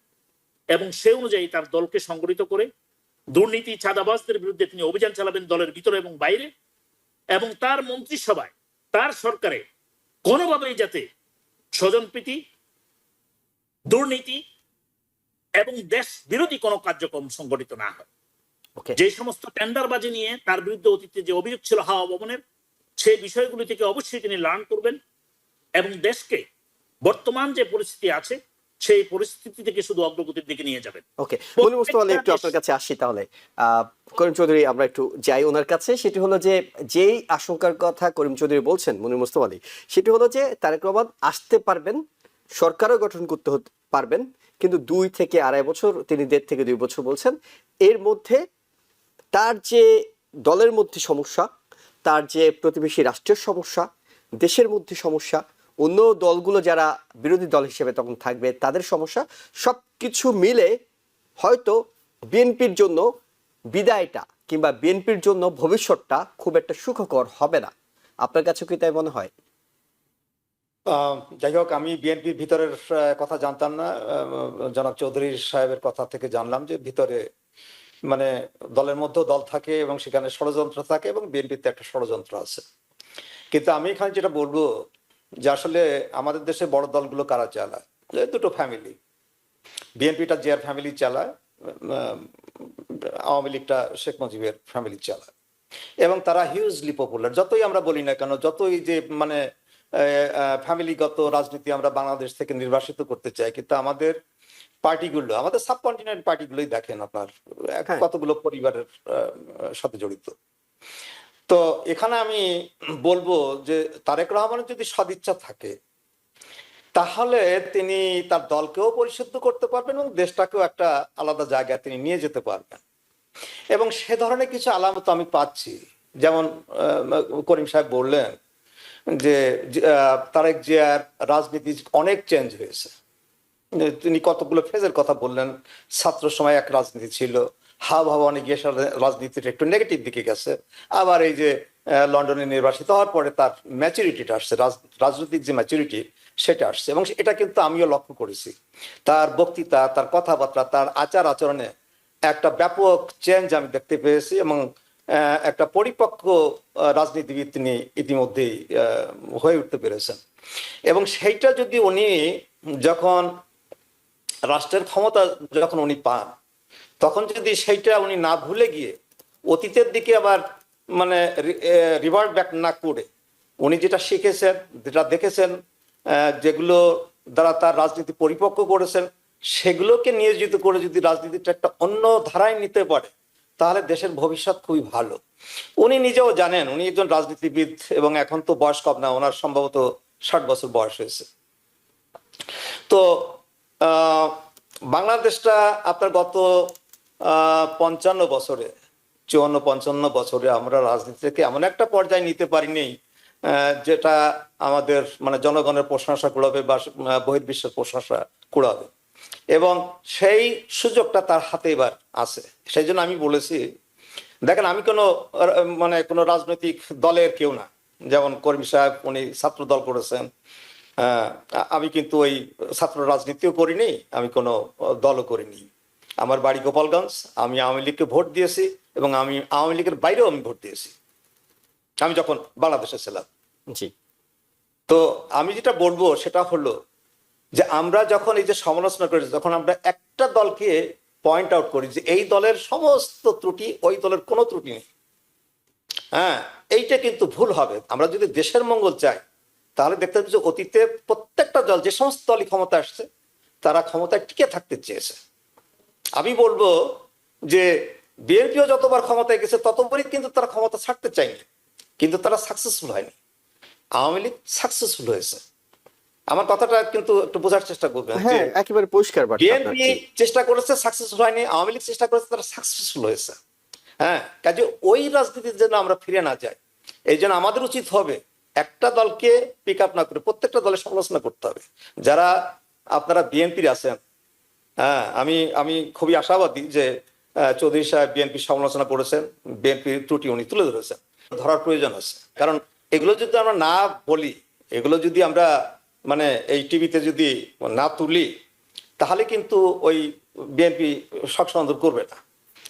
এবং সে অনুযায়ী তার দলকে সংগঠিত করে দুর্নীতি, চাঁদাবাজদের বিরুদ্ধে তিনি অভিযান চালাবেন দলের ভিতরে এবং বাইরে, এবং তার মন্ত্রিসভায়, তার সরকারে কোনোভাবেই যাতে স্বজনপ্রীতি, দুর্নীতি এবং দেশ বিরোধী কোনো কার্যক্রম সংগঠিত না হয়। যে সমস্ত টেন্ডারবাজি নিয়ে তার বিরুদ্ধে অতীতে যে অভিযোগ ছিল হাওয়া ভবনের, সেই বিষয়গুলি থেকে অবশ্যই তিনি লার্ন করবেন এবং দেশকে বর্তমান যে পরিস্থিতি আছে সেই পরিস্থিতি থেকে শুধু অগ্রগতির দিকে নিয়ে যাবেন। ওকে, মনির মুস্তফা আলী, একটু আপনার কাছে আসি তাহলে। করিম চৌধুরী, আমরা একটু যাই ওনার কাছে। সেটি হলো যে, যেই আশঙ্কার কথা করিম চৌধুরী বলছেন মনির মুস্তফা আলী, সেটি হলো যে তারেক রহমান আসতে পারবেন, সরকারও গঠন করতে পারবেন, কিন্তু 2 থেকে আড়াই বছর, তিনি 1.5 থেকে 2 বছর বলছেন, এর মধ্যে তার যে দলের মধ্যে সমস্যা, তার যে প্রতিবেশী রাষ্ট্রের সমস্যা, দেশের মধ্যে সমস্যা, অন্য দলগুলো যারা বিরোধী দল হিসেবে তখন থাকবে তাদের সমস্যা, সবকিছু মিলে হয়তো বিএনপির জন্য বিদায়টা কিংবা বিএনপির জন্য ভবিষ্যৎটা খুব একটা সুখকর হবে না। আপনার কাছে কি তাই মনে হয়? যাই হোক, আমি বিএনপির ভিতরের কথা জানতাম না। জনাব চৌধুরী সাহেবের কথা থেকে জানলাম যে ভিতরে মানে দলের মধ্যেও দল থাকে এবং সেখানে ষড়যন্ত্র থাকে এবং বিএনপিতে একটা ষড়যন্ত্র আছে। কিন্তু আমি এখানে যেটা বলবো যে আসলে আমাদের দেশে বড় দলগুলো কারা চালায়? দুটো ফ্যামিলি। বিএনপিটা জিয়ার ফ্যামিলি চালায়, আওয়ামী লীগটা শেখ মুজিবের ফ্যামিলি চালায়, এবং তারা হিউজলি পপুলার। যতই আমরা বলি না কেন, যতই যে মানে ফ্যামিলিগত রাজনীতি আমরা বাংলাদেশ থেকে নির্বাসিত করতে চাই, কিন্তু আমাদের পার্টিগুলো, আমাদের সাবকন্টিনেন্ট পার্টিগুলোই দেখেন আপনার হ্যাঁ। কতগুলো পরিবারের সাথে জড়িত। তো এখানে আমি বলবো যে তারেক রহমানের যদি সদিচ্ছা থাকে তাহলে তিনি তার দলকেও পরিশুদ্ধ করতে পারবেন এবং দেশটাকেও একটা আলাদা জায়গায় তিনি নিয়ে যেতে পারবেন। এবং সে ধরনের কিছু আলামত আমি পাচ্ছি। যেমন করিম সাহেব বললেন যে তারেক জিয়ার রাজনীতি অনেক চেঞ্জ হয়েছে। তিনি কতগুলো ফেজের কথা বললেন। ছাত্র সময় এক রাজনীতি ছিল, হাওয়া অনেক গিয়ে রাজনীতিটা একটু নেগেটিভ দিকে গেছে। আবার এই যে লন্ডনে নির্বাসিত হওয়ার পরে তার ম্যাচুরিটিটা আসছে, রাজনৈতিক যে ম্যাচুরিটি সেটা আসছে, এবং এটা কিন্তু আমিও লক্ষ্য করেছি। তার বক্তৃতা, তার কথাবার্তা, তার আচার আচরণে একটা ব্যাপক চেঞ্জ আমি দেখতে পেয়েছি, এবং একটা পরিপক্ক রাজনীতিবিদ তিনি ইতিমধ্যেই হয়ে উঠতে পেরেছেন। এবং সেইটা যদি উনি যখন রাষ্ট্রের ক্ষমতা যখন উনি পান, তখন যদি সেইটা উনি না ভুলে গিয়ে অতীতের দিকে আবার মানে রিভার্ট ব্যাক না করে উনি যেটা শিখেছেন, যেটা দেখেছেন, যেগুলো দ্বারা তার রাজনীতি পরিপক্ক করেছেন, সেগুলোকে নিয়োজিত করে যদি রাজনীতিটা একটা অন্য ধারায় নিতে পারে, তাহলে দেশের ভবিষ্যৎ খুবই ভালো। উনি নিজেও জানেন, উনি একজন রাজনীতিবিদ, এবং এখন তো বয়স কম না, ওনার সম্ভবত 60 বছর বয়স হয়েছে। তো বাংলাদেশটা আপনার গত 55 বছরে, 54-55 বছরে আমরা রাজনীতি থেকে এমন একটা পর্যায়ে নিতে পারিনি যেটা আমাদের মানে জনগণের প্রশংসা কুড়াবে বা বহির্বিশ্বের প্রশংসা কুড়াবে, এবং সেই সুযোগটা তার হাতে এবার আছে। সেই জন্য আমি বলেছি, দেখেন আমি কোনো রাজনৈতিক দলের কেউ না। যেমন করিম সাহেব উনি ছাত্র দল করেছেন, আমি কিন্তু ওই ছাত্র রাজনীতিও করিনি, আমি কোনো দলও করিনি। আমার বাড়ি গোপালগঞ্জ, আমি আওয়ামী লীগকে ভোট দিয়েছি, এবং আমি আওয়ামী লীগের বাইরেও আমি ভোট দিয়েছি আমি যখন বাংলাদেশে ছিলাম। জি। তো আমি যেটা বলবো সেটা হলো যে আমরা যখন এই যে সমালোচনা করি, যখন আমরা একটা দলকে পয়েন্ট আউট করি যে এই দলের সমস্ত ত্রুটি, ওই দলের কোনো ত্রুটি নেই, হ্যাঁ, এইটা কিন্তু ভুল হবে। আমরা যদি দেশের মঙ্গল চাই তাহলে দেখতে হবে যে অতীতে প্রত্যেকটা দল, যে সমস্ত দলই ক্ষমতা আসছে, তারা ক্ষমতায় টিকে থাকতে চেয়েছে। আমি বলবো যে বিএনপিও যতবার ক্ষমতায় গেছে ততবারই কিন্তু তারা ক্ষমতা ছাড়তে চায়নি, কিন্তু তারা সাকসেসফুল হয়নি। আওয়ামী লীগ সাকসেসফুল হয়েছে। আমার কথাটা কিন্তু একটু বোঝার চেষ্টা করবেন যে হ্যাঁ, একেবারে পরিষ্কার বার্তা আপনার। বিএনপি চেষ্টা করেছে, সাকসেসফুল হয়নি। আওয়ামী লীগ চেষ্টা করেছে, তারা সাকসেসফুল হয়েছে। হ্যাঁ, কাজে ওই রাজনীতির জন্য আমরা ফিরে না যাই। এই জন্য আমাদের উচিত হবে একটা দলকে পিক আপ না করে প্রত্যেকটা দলের সমালোচনা করতে হবে। যারা আপনারা বিএনপির আছেন, হ্যাঁ, আমি খুবই আশাবাদী যে চৌধুরী সাহেব বিএনপির সমালোচনা করেছেন, বিএনপির ত্রুটি উনি তুলে ধরেছেন। ধরার প্রয়োজন আছে, কারণ এগুলো যদি আমরা না বলি, এগুলো যদি আমরা মানে এই টিভিতে যদি না তুলি, তাহলে কিন্তু ওই বিএনপি সবসময় করবে না।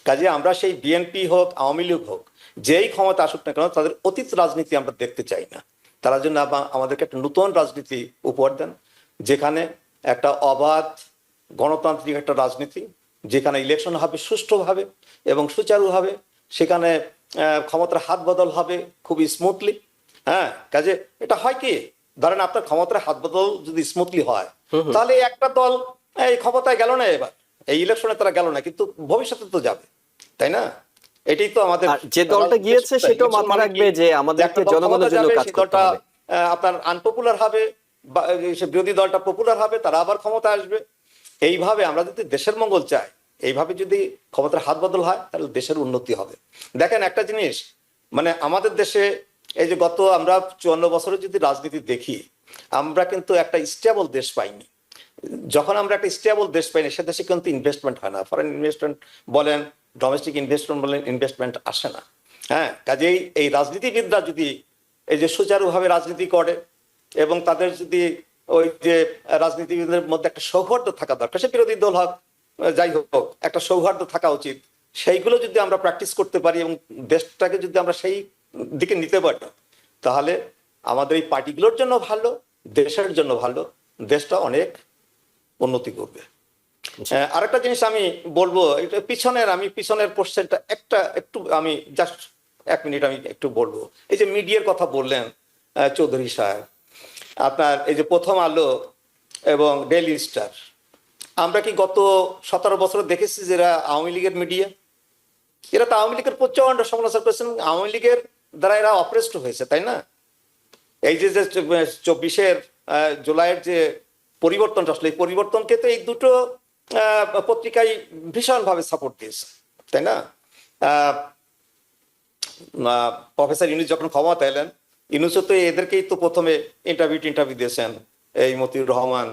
কাজে আমরা সেই বিএনপি হোক, আওয়ামী লীগ হোক, যেই ক্ষমতা আসুক না কেন, তাদের অতীত রাজনীতি আমরা দেখতে চাই না। তারা জন্য আমাদেরকে একটা নতুন রাজনীতি উপহার দেন, যেখানে একটা অবাধ গণতান্ত্রিক একটা রাজনীতি, যেখানে ইলেকশন হবে সুষ্ঠুভাবে এবং সুচারুভাবে, সেখানে ক্ষমতার হাত বদল হবে খুবই স্মুথলি। হ্যাঁ, কাজে এটা হয় কি, ধরেন আপনার ক্ষমতার হাত বদল যদি স্মুথলি হয়, তাহলে একটা দল এই ক্ষমতায় গেল না, এবার এই ইলেকশনে তারা গেল না, কিন্তু ভবিষ্যতে তো যাবে, তাই না? এটাই তো আমাদের, আর যে দলটা গিয়েছে সেটাও মাথায় রাখবে যে আমাদেরকে জনগণের জন্য কাজ করতে হবে। আপনার আনপপুলার হবে, বিরোধী দলটা পপুলার হবে, তারা আবার ক্ষমতা আসবে। এইভাবে আমরা যদি দেশের মঙ্গল চাই, এইভাবে যদি ক্ষমতার হাত বদল হয়, তাহলে দেশের উন্নতি হবে। দেখেন একটা জিনিস, মানে আমাদের দেশে এই যে আমরা 54 বছরে যদি রাজনীতি দেখি, আমরা কিন্তু একটা স্টেবল দেশ পাইনি। যখন আমরা একটা স্টেবল দেশ পাই না, সে দেশে কিন্তু ইনভেস্টমেন্ট হয় না, ফরেন ইনভেস্টমেন্ট বলেন, ডোমেস্টিক ইনভেস্টমেন্ট বলেন, ইনভেস্টমেন্ট আসে না। হ্যাঁ, কাজেই এই রাজনীতিবিদরা যদি এই যে সুচারুভাবে রাজনীতি করে এবং তাদের যদি ওই যে রাজনীতিবিদদের মধ্যে একটা সৌহার্দ্য থাকা দরকার, সে বিরোধী দল হোক যাই হোক, একটা সৌহার্দ্য থাকা উচিত, সেইগুলো যদি আমরা প্র্যাকটিস করতে পারি এবং দেশটাকে যদি আমরা সেই দিকে নিতে পারি, তাহলে আমাদের এই পার্টিগুলোর জন্য ভালো, দেশের জন্য ভালো, দেশটা অনেক উন্নতি করবে। আরেকটা জিনিস আমি বলবো, এটা পিছনের কোশ্চেনটা একটু আমি জাস্ট 1 মিনিট আমি একটু বলবো। এই যে মিডিয়ার কথা বললেন চৌধুরী সাহেব, আপনার এই যে প্রথম আলো এবং ডেইলি স্টার, আমরা কি গত 17 বছর দেখেছি যে এরা আওয়ামী লীগের মিডিয়া? এরা তো আওয়ামী লীগের প্রচন্ড সমালোচনা করেছেন, আওয়ামী লীগের দ্বারা এরা অপ্রেস্ট হয়েছে, তাই না? এই যে 24 জুলাইয়ের যে পরিবর্তনটা আসলে, এই পরিবর্তনকে তো এই দুটো পত্রিকায় ভীষণভাবে সাপোর্ট দিয়েছে, তাই না? প্রফেসর ইউনূস যখন ক্ষমতা এলেন, ইউনূসও তো এদেরকেই তো প্রথমে ইন্টারভিউ দিয়েছেন, এই মতিউর রহমান,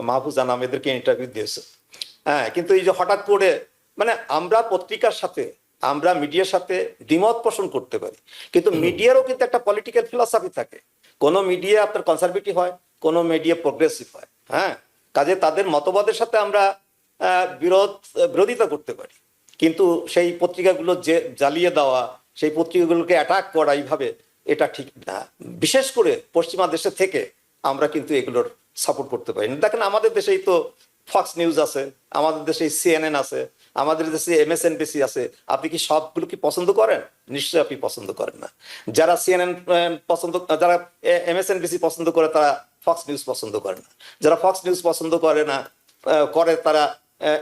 মাহফুজ আনাম, এদেরকে ইন্টারভিউ দিয়েছে। হ্যাঁ, কিন্তু এই যে হঠাৎ করে মানে আমরা পত্রিকার সাথে, আমরা মিডিয়ার সাথে দ্বিমত পোষণ করতে পারি, কিন্তু মিডিয়ারও কিন্তু একটা পলিটিক্যাল ফিলসফি থাকে। কোনো মিডিয়া আপনার কনসারভেটিভ হয়, কোনো মিডিয়া প্রোগ্রেসিভ হয়। হ্যাঁ, কাজে তাদের মতবাদের সাথে আমরা বিরোধিতা করতে পারি, কিন্তু সেই পত্রিকাগুলো যে জ্বালিয়ে দেওয়া, সেই পত্রিকাগুলোকে অ্যাটাক করা এইভাবে, এটা ঠিক না। বিশেষ করে পশ্চিমা দেশে থেকে আমরা কিন্তু এগুলোর সাপোর্ট করতে পারি না। দেখেন আমাদের দেশেই তো ফক্স নিউজ আছে, আমাদের দেশে CNN আছে, আমাদের দেশে MSNBC আছে। আপনি কি সবগুলো কি পছন্দ করেন? নিশ্চয়ই আপনি পছন্দ করেন না। যারা CNN পছন্দ, যারা MSNBC পছন্দ করে, তারা ফক্স নিউজ পছন্দ করে না। যারা ফক্স নিউজ পছন্দ করে না তারা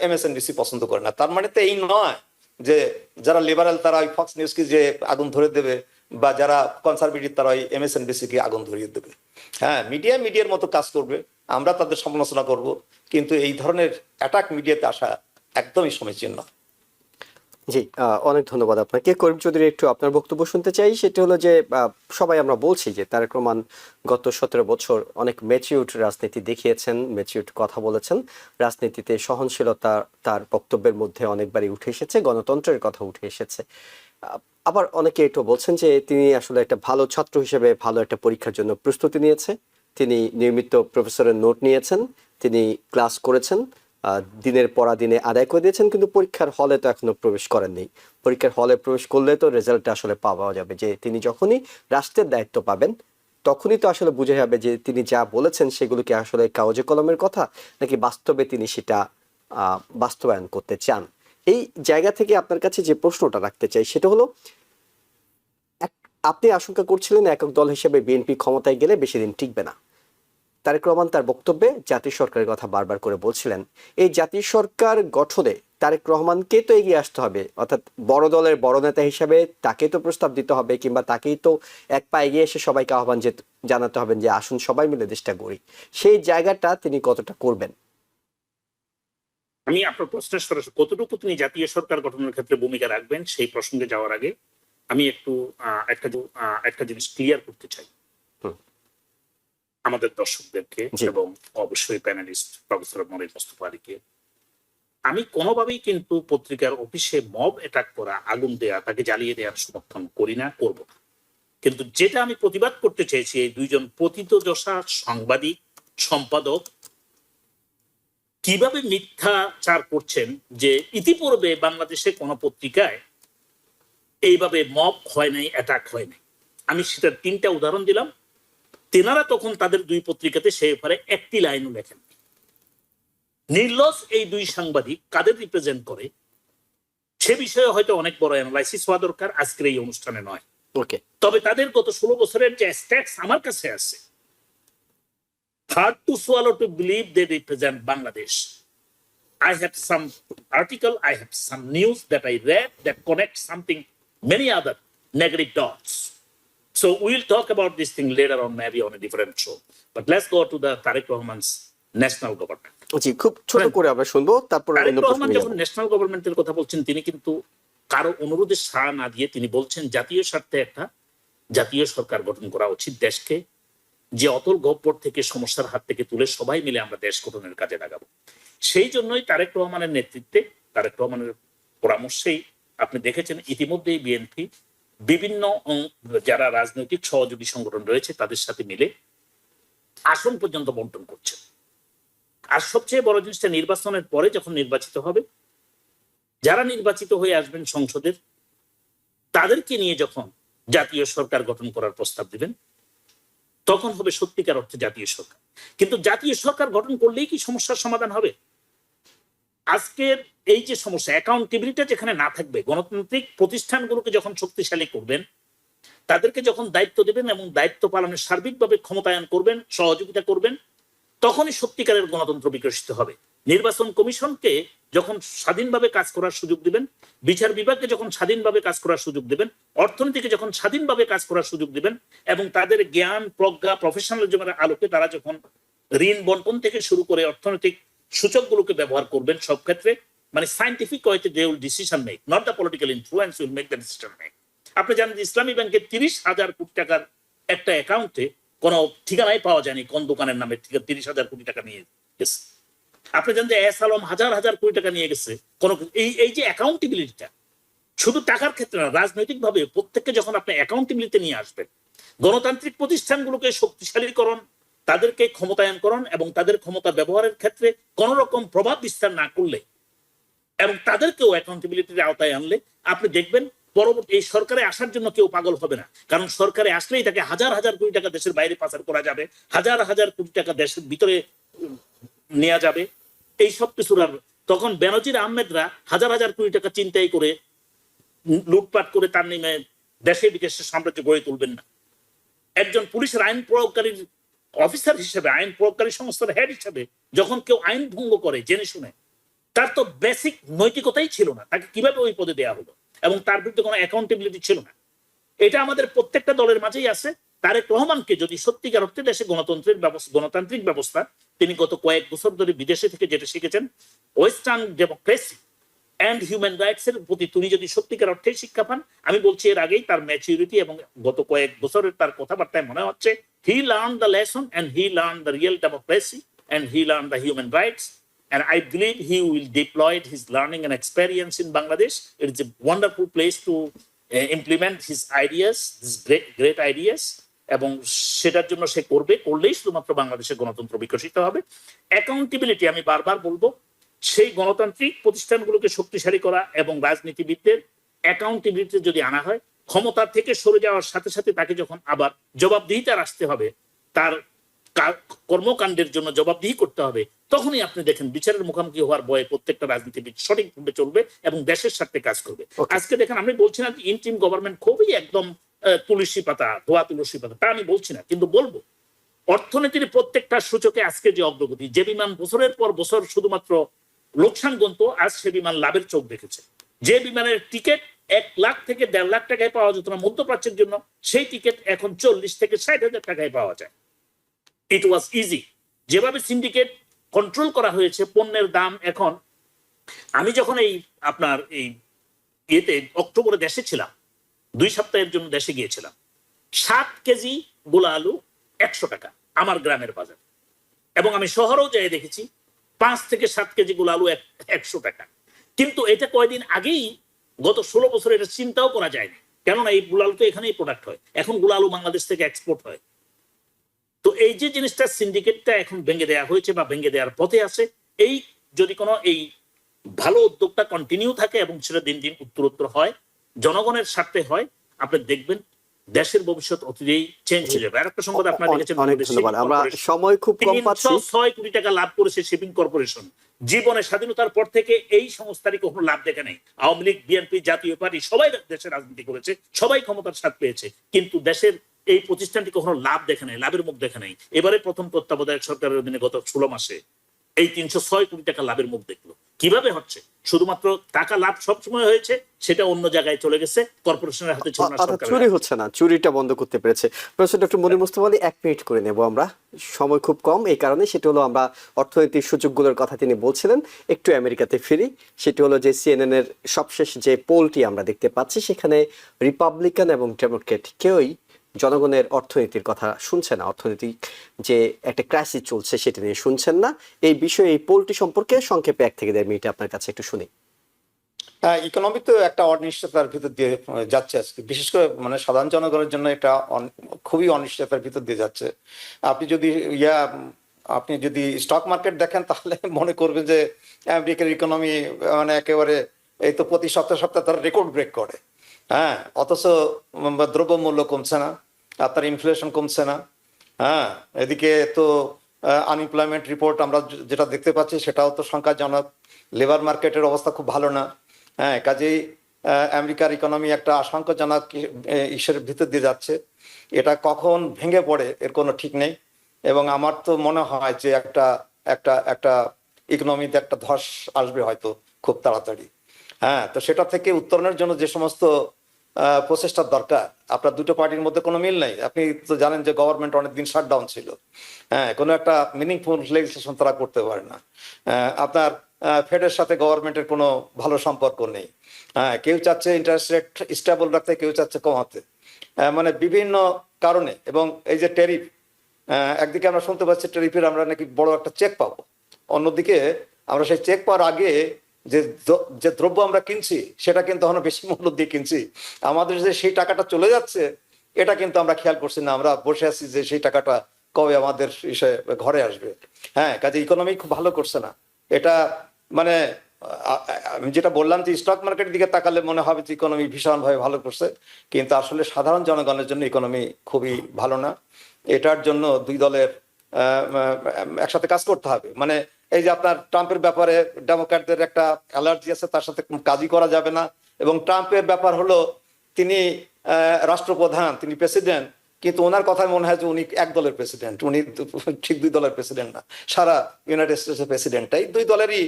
MSNBC পছন্দ করে না। তার মানে তো এই নয় যে যারা লিবারাল তারা ওই ফক্স নিউজকে যে আগুন ধরে দেবে, বা যারা কনসারভেটিভ তারা ওই MSNBC কে আগুন ধরিয়ে দেবে। হ্যাঁ, মিডিয়ার মতো কাজ করবে, আমরা তাদের সমালোচনা করব, কিন্তু এই ধরনের অ্যাটাক মিডিয়াতে আসা একদমই সমীচীন নয়। জি, অনেক ধন্যবাদ আপনাকে। করিম চৌধুরী, একটু আপনার বক্তব্য শুনতে চাই। সেটা হলো যে সবাই আমরা বলছি যে তারেক রহমান গত 17 বছর অনেক ম্যাচিউরড রাজনীতি দেখিয়েছেন, ম্যাচিউরড কথা বলেছেন, রাজনীতিতে সহনশীলতা তার বক্তব্যের মধ্যে অনেকবারই উঠে এসেছে, গণতন্ত্রের কথা উঠে এসেছে। আবার অনেকে একটু বলছেন যে তিনি আসলে একটা ভালো ছাত্র হিসেবে ভালো একটা পরীক্ষার জন্য প্রস্তুতি নিয়েছে, তিনি নিয়মিত প্রফেসরের নোট নিয়েছেন, তিনি ক্লাস করেছেন, দিনের পর দিনে আদায় করে দিয়েছেন, কিন্তু পরীক্ষার হলে তো এখনো প্রবেশ করেননি। পরীক্ষার হলে প্রবেশ করলে তো রেজাল্টটা আসলে পাওয়া যাবে, যে তিনি যখনই রাষ্ট্রের দায়িত্ব পাবেন তখনই তো আসলে বুঝে যাবে যে তিনি যা বলেছেন সেগুলো কি আসলে কাগজে কলমের কথা, নাকি বাস্তবে তিনি সেটা বাস্তবায়ন করতে চান। এই জায়গা থেকে আপনার কাছে যে প্রশ্নটা রাখতে চাই সেটা হলো, আপনি আশঙ্কা করছিলেন একক দল হিসেবে বিএনপি ক্ষমতায় গেলে বেশি দিন টিকবে না। তারেক রহমান তার বক্তব্যে জাতীয় সরকারের কথা বারবার করে বলছিলেন। এই জাতীয় সরকার গঠনে তারেক রহমানকে তো এগিয়ে আসতে হবে, অর্থাৎ বড় দলের বড় নেতা হিসেবে তাকে তো প্রস্তাব দিতে হবে, কিংবা তাকেই তো এক পা এগিয়ে এসে সবাইকে আহ্বান জানাতে হবে যে আসুন সবাই মিলে দেশটা গড়ি। সেই জায়গাটা তিনি কতটা করবেন? আমি আপনার প্রশ্নের সরাসরি কতটুকু তিনি জাতীয় সরকার গঠনের ক্ষেত্রে ভূমিকা রাখবেন সেই প্রসঙ্গে যাওয়ার আগে আমি একটু একটা জিনিস ক্লিয়ার করতে চাই আমাদের দর্শকদেরকে এবং অবশ্যই প্যানেলিস্ট প্রফেসর মনির মোস্তফা আলীকে। আমি কোনোভাবেই কিন্তু পত্রিকার অফিসে মব অ্যাটাক করা, আগুন দেয়া, তাকে জ্বালিয়ে দেওয়ার সমর্থন করি না, করব না। কিন্তু যেটা আমি প্রতিবাদ করতে চেয়েছি, এই দুইজন পতিতযশা সাংবাদিক, সম্পাদক কিভাবে মিথ্যাচার করছেন যে ইতিপূর্বে বাংলাদেশে কোন পত্রিকায় এইভাবে মব হয় নাই, অ্যাটাক হয় নাই। আমি সেটার 3টা উদাহরণ দিলাম। তেনারা তখন তাদের 2 পত্রিকাতে সে ব্যাপারে একটি লাইনও লেখেন। নির্লস এই 2 সাংবাদিক কাদের রিপ্রেজেন্ট করে সে বিষয়ে হয়তো অনেক বড় অ্যানালাইসিস হওয়া দরকার, আজকের এই অনুষ্ঠানে নয়। ওকে, তবে তাদের গত 16 বছরের যে স্ট্যাটস আমার কাছে আছে, hard to swallow to believe they represent Bangladesh. I have some article, I have some news that I read that connect something, many other negative dots. So we'll talk about this thing later on, maybe on a different show. But let's go to the Tariq Rahman's national government. জি, খুব ছোট করে আমরা শুনবো, তারপর তারেক রহমান যখন national গভর্নমেন্টের কথা বলছেন, তিনি কিন্তু কারো অনুরোধে সাড়া না দিয়ে তিনি বলছেন জাতীয় স্বার্থে একটা জাতীয় সরকার গঠন করা উচিত, দেশকে যে অতল গহ্বর থেকে সমস্যার হাত থেকে তুলে সবাই মিলে আমরা দেশ গঠনের কাজে লাগাবো। সেই জন্যই তারেক রহমানের নেতৃত্বে, তারেক রহমানের পরামর্শেই আপনি দেখেছেন ইতিমধ্যেই বিএনপি বিভিন্ন যারা রাজনৈতিক সহযোগী সংগঠন রয়েছে তাদের সাথে মিলে আসন পর্যন্ত বন্টন করছে। আর সবচেয়ে বড় জিনিসটা, নির্বাচনের পরে যখন নির্বাচিত হবে, যারা নির্বাচিত হয়ে আসবেন সংসদের, তাদেরকে নিয়ে যখন জাতীয় সরকার গঠন করার প্রস্তাব দিবেন, তখন হবে সত্যিকার অর্থে জাতীয় সরকার। কিন্তু জাতীয় সরকার গঠন করলেই কি সমস্যার সমাধান হবে? আজকের এই যে সমস্যা, অ্যাকাউন্টেবিলিটি যেখানে না থাকবে, গণতান্ত্রিক প্রতিষ্ঠানগুলোকে যখন শক্তিশালী করবেন, তাদেরকে যখন দায়িত্ব দেবেন এবং দায়িত্ব পালনের সার্বিকভাবে ক্ষমতায়ন করবেন, সহযোগিতা করবেন, তখনই সত্যিকারের গণতন্ত্র বিকশিত হবে। নির্বাচন কমিশনকে যখন স্বাধীনভাবে কাজ করার সুযোগ দিবেন, বিচার বিভাগকে যখন স্বাধীনভাবে কাজ করার সুযোগ দিবেন, অর্থনীতিকে যখন স্বাধীনভাবে কাজ করার সুযোগ দিবেন, এবং তাদের জ্ঞান, প্রজ্ঞা, প্রফেশনালিজমের আলোকে তারা যখন ঋণ বন্টন থেকে শুরু করে অর্থনৈতিক সূচকগুলোকে ব্যবহার করবেন সব ক্ষেত্রে, মানে সাইন্টিফিক ওয়েতে they will decision make, not the political influence will make the decision make. আপনি জানেন যে ইসলামী ব্যাংকের 30,000 কোটি টাকার একটা অ্যাকাউন্টে কোনো ঠিকানাই পাওয়া যায়নি কোন দোকানের নামে 30,000 কোটি টাকা নিয়ে গেছে। আপনি জানেন যে এস আলম হাজার হাজার কোটি টাকা নিয়ে গেছে। এই যে অ্যাকাউন্টেবিলিটিটা শুধু টাকার ক্ষেত্রে না, রাজনৈতিক ভাবে প্রত্যেককে যখন আপনি অ্যাকাউন্টেবিলিটি নিয়ে আসবেন, গণতান্ত্রিক প্রতিষ্ঠানগুলোকে শক্তিশালীকরণ, তাদেরকে ক্ষমতায়নকরণ এবং তাদের ক্ষমতা ব্যবহারের ক্ষেত্রে কোন রকম প্রভাব বিস্তার না করলে এবং তাদেরকেও অ্যাকাউন্টেবিলিটির আওতায় আনলে, আপনি দেখবেন পরবর্তী এই সরকারে আসার জন্য কেউ পাগল হবে না। কারণ সরকারে আসলেই তাকে হাজার হাজার কোটি টাকা দেশের বাইরে পাচার করা যাবে, হাজার হাজার কোটি টাকা দেশের ভিতরে নেওয়া যাবে, এই সব কিছুর। আর তখন বেনজির আহমেদরা হাজার হাজার কোটি টাকা চিন্তাই করে লুটপাট করে তার নামে দেশে বিদেশে সাম্রাজ্য গড়ে তুলবেন না। একজন পুলিশের আইন প্রয়োগকারীর অফিসার হিসেবে, আইন প্রয়োগকারী সংস্থার হেড হিসেবে যখন কেউ আইন ভঙ্গ করে জেনে শুনে, তার তো বেসিক নৈতিকতাই ছিল না, তাকে কিভাবে ওই পদে দেওয়া হলো, এবং তার বিরুদ্ধে কোনো অ্যাকাউন্টেবিলিটি ছিল না। এটা আমাদের প্রত্যেকটা দলের মাঝেই আছে। তারেক রহমানকে যদি সত্যিকার অর্থে দেশে গণতান্ত্রিক ব্যবস্থা, তিনি গত কয়েক বছর ধরে বিদেশে থেকে যেটা শিখেছেন, western democracy and human rights এর প্রতি তিনি যদি সত্যিকার অর্থে শিক্ষা পান, আমি বলছি এর আগেই তার ম্যাচুরিটি এবং গত কয়েক বছরের তার কথাবার্তায় মনে হচ্ছে হি learn the lesson and he learn the real democracy and he learn the human rights. And I believe he will deploy his learning and experience in Bangladesh. It is a wonderful place to implement his ideas, these great ideas. এবং সেটার জন্য সে করলেই শুধুমাত্র বাংলাদেশের গণতন্ত্র বিকশিত হবে। Accountability, আমি বারবার বলবো, সেই গণতান্ত্রিক প্রতিষ্ঠানগুলোকে শক্তিশালী করা এবং রাজনীতিবিদদের অ্যাকাউন্টেবিলিটি যদি আনা হয়, ক্ষমতা থেকে সরে যাওয়ার সাথে সাথে তাকে যখন আবার জবাবদিহিতার আসতে হবে, তার কর্মকাণ্ডের জন্য জবাবদিহি করতে হবে, তখনই আপনি দেখেন বিচারের মুখোমুখি হওয়ার ভয়ে প্রত্যেকটা রাজনীতিবিদ সঠিকভাবে চলবে এবং দেশের স্বার্থে কাজ করবে। আজকে দেখেন, আমি বলছি না ইন্টিম গভর্নমেন্ট খুবই একদম তুলসী পাতা, ধোয়া তুলসী পাতা, তা আমি বলছি না, কিন্তু বলবো অর্থনীতির প্রত্যেকটা সূচকে আজকে যে অগ্রগতি, যে বিমান বছরের পর বছর শুধুমাত্র লোকসান গুনত, আজ সে বিমান লাভের চোখ দেখেছে। যে বিমানের টিকিট 1 লাখ থেকে 1.5 লাখ টাকায় পাওয়া যেত না মধ্যপ্রাচ্যের জন্য, সেই টিকিট এখন 40 থেকে 60,000 টাকায় পাওয়া যায়। ইট ওয়াজ ইজি। যেভাবে সিন্ডিকেট কন্ট্রোল করা হয়েছে, পণ্যের দাম এখন, আমি যখন এই আপনার এই অক্টোবরে দেশে ছিলাম, 2 সপ্তাহের জন্য দেশে গিয়েছিলাম, 7 কেজি গোলা আলু 100 টাকা আমার গ্রামের বাজার, এবং আমি শহরেও যাই দেখেছি 5 থেকে 7 কেজি গোলা আলু 100 টাকা। কিন্তু এটা কয়েকদিন আগেই, গত 16 বছর এটা চিন্তাও করা যায়নি, কেননা এই গোলা আলু তো এখানেই প্রোডাক্ট হয়, এখন গোলা আলু বাংলাদেশ থেকে এক্সপোর্ট হয়। তো এই যে জিনিসটা, সিন্ডিকেটটা এখন ভেঙে দেওয়া হয়েছে বা ভেঙে দেওয়ার পথে আছে, এই যদি কোনো এই ভালো উদ্যোগটা কন্টিনিউ থাকে এবং সেটা দিন দিন উত্তরোত্তর হয়, জনগণের স্বার্থে হয়, আপনি দেখবেন দেশের ভবিষ্যৎ অতীতেই চেঞ্জ হয়ে যাবে। আরেকটা সংবাদ আপনারা দেখেছেন, আমরা সময় খুব কম পাচ্ছি, 306 কোটি টাকা লাভ করেছে শিপিং কর্পোরেশন। জীবনে স্বাধীনতার পর থেকে এই সংস্থারই কখনো লাভ দেখে নেই। আওয়ামী লীগ, বিএনপি, জাতীয় পার্টি সবাই দেশের রাজনীতি করেছে, সবাই ক্ষমতার স্বাদ পেয়েছে, কিন্তু দেশের এই প্রতিষ্ঠানটি কখনো লাভ দেখে নাই, লাভের মুখ দেখে নাই। এবারে প্রথম তত্ত্বাবধায়ক সরকারের অধীনে গত 16 মাসে এই 306 কোটি টাকা লাভের মুখ দেখলো। কিভাবে হচ্ছে? শুধুমাত্র টাকা লাভ সবসময় হয়েছে, সেটা অন্য জায়গায় চলে গেছে, কর্পোরেশনের হাতে ছিল না, চুরি হচ্ছে না, চুরিটা বন্ধ করতে পেরেছে। Professor doctor Monir Mustafa Ali, 1 minute করে নেব আমরা, সময় খুব কম, এই কারণে সেটা হলো আমরা অর্থনৈতিক সুযোগগুলোর কথা তিনি বলছিলেন। একটু আমেরিকাতে ফিরি, সেটি হলো যে সিএনএন এর সবশেষ যে পোলটি আমরা দেখতে পাচ্ছি, সেখানে রিপাবলিকান এবং ডেমোক্রেট কেউই জনগণের অর্থনীতির কথা শুনছে না, অর্থনৈতিক যে একটা ক্রাইসিস চলছে সেটা নিয়ে শুনছেন না। এই বিষয়ে এই পোলটি সম্পর্কে সংক্ষেপে 1 থেকে 1.5 মিনিট আপনার কাছে একটু শুনি। হ্যাঁ, ইকোনমি তো একটা অনিশ্চয়তার ভিতর দিয়ে যাচ্ছে আজকে, বিশেষ করে মানে সাধারণ জনগণের জন্য এটা খুবই অনিশ্চয়তার ভিতর দিয়ে যাচ্ছে। আপনি যদি আপনি যদি স্টক মার্কেট দেখেন তাহলে মনে করবেন যে আমেরিকার ইকোনমি মানে একেবারে এই তো প্রতি সপ্তাহে সপ্তাহে তারা রেকর্ড ব্রেক করে। হ্যাঁ, অথচ দ্রব্যমূল্য কমছে না, আপনার ইনফ্লেশন কমছে না। হ্যাঁ, এদিকে তো আনএমপ্লয়মেন্ট রিপোর্ট আমরা যেটা দেখতে পাচ্ছি সেটাও তো সংখ্যাজনক। লেবার মার্কেটের অবস্থা খুব ভালো না। হ্যাঁ, কাজেই আমেরিকার ইকোনমি একটা আশঙ্কাজনক ইস্যুর ভিতর দিয়ে যাচ্ছে। এটা কখন ভেঙে পড়ে এর কোনো ঠিক নেই, এবং আমার তো মনে হয় যে একটা একটা একটা ইকোনমিতে একটা ধস আসবে হয়তো খুব তাড়াতাড়ি। হ্যাঁ, তো সেটা থেকে উত্তরণের জন্য যে সমস্ত প্রচেষ্টার দরকার, আপনার দুটো পার্টির মধ্যে কোনো মিল নেই। আপনি তো জানেন যে গভর্নমেন্ট অনেকদিন শাটডাউন ছিল। হ্যাঁ, কোনো একটা মিনিংফুল লেজিসলেশন তারা করতে পারে না। আপনার ফেডের সাথে গভর্নমেন্টের কোনো ভালো সম্পর্ক নেই। হ্যাঁ, কেউ চাচ্ছে ইন্টারেস্ট রেট স্টেবল রাখতে, কেউ চাচ্ছে কমাতে, মানে বিভিন্ন কারণে। এবং এই যে ট্যারিফ, একদিকে আমরা শুনতে পাচ্ছি ট্যারিফের আমরা নাকি বড় একটা চেক পাবো, অন্যদিকে আমরা সেই চেক পাওয়ার আগে যে যে দ্রব্য আমরা কিনছি সেটা কিন্তু আমরা বেশি মূল্য দিয়ে কিনছি। আমাদের যে সেই টাকাটা চলে যাচ্ছে এটা কিন্তু আমরা খেয়াল করছি না। আমরা বসে আছি যে সেই টাকাটা কবে আমাদের ঘরে আসবে। হ্যাঁ, কাজে ইকোনমি খুব ভালো করছে না। এটা মানে আমি যেটা বললাম যে স্টক মার্কেটের দিকে তাকালে মনে হবে যে ইকোনমি ভীষণভাবে ভালো করছে, কিন্তু আসলে সাধারণ জনগণের জন্য ইকোনমি খুবই ভালো না। এটার জন্য দুই দলের একসাথে কাজ করতে হবে। মানে এই যে আপনার ট্রাম্পের ব্যাপারে ডেমোক্র্যাটদের একটা অ্যালার্জি আছে, তার সাথে কাজই করা যাবে না। এবং ট্রাম্পের ব্যাপার হলো তিনি রাষ্ট্রপ্রধান, তিনি প্রেসিডেন্ট, কিন্তু ওনার কথায় মনে হয় যে উনি এক দলের প্রেসিডেন্ট, উনি ঠিক দুই দলের প্রেসিডেন্ট না। সারা ইউনাইটেড স্টেটসের প্রেসিডেন্টটাই দুই দলেরই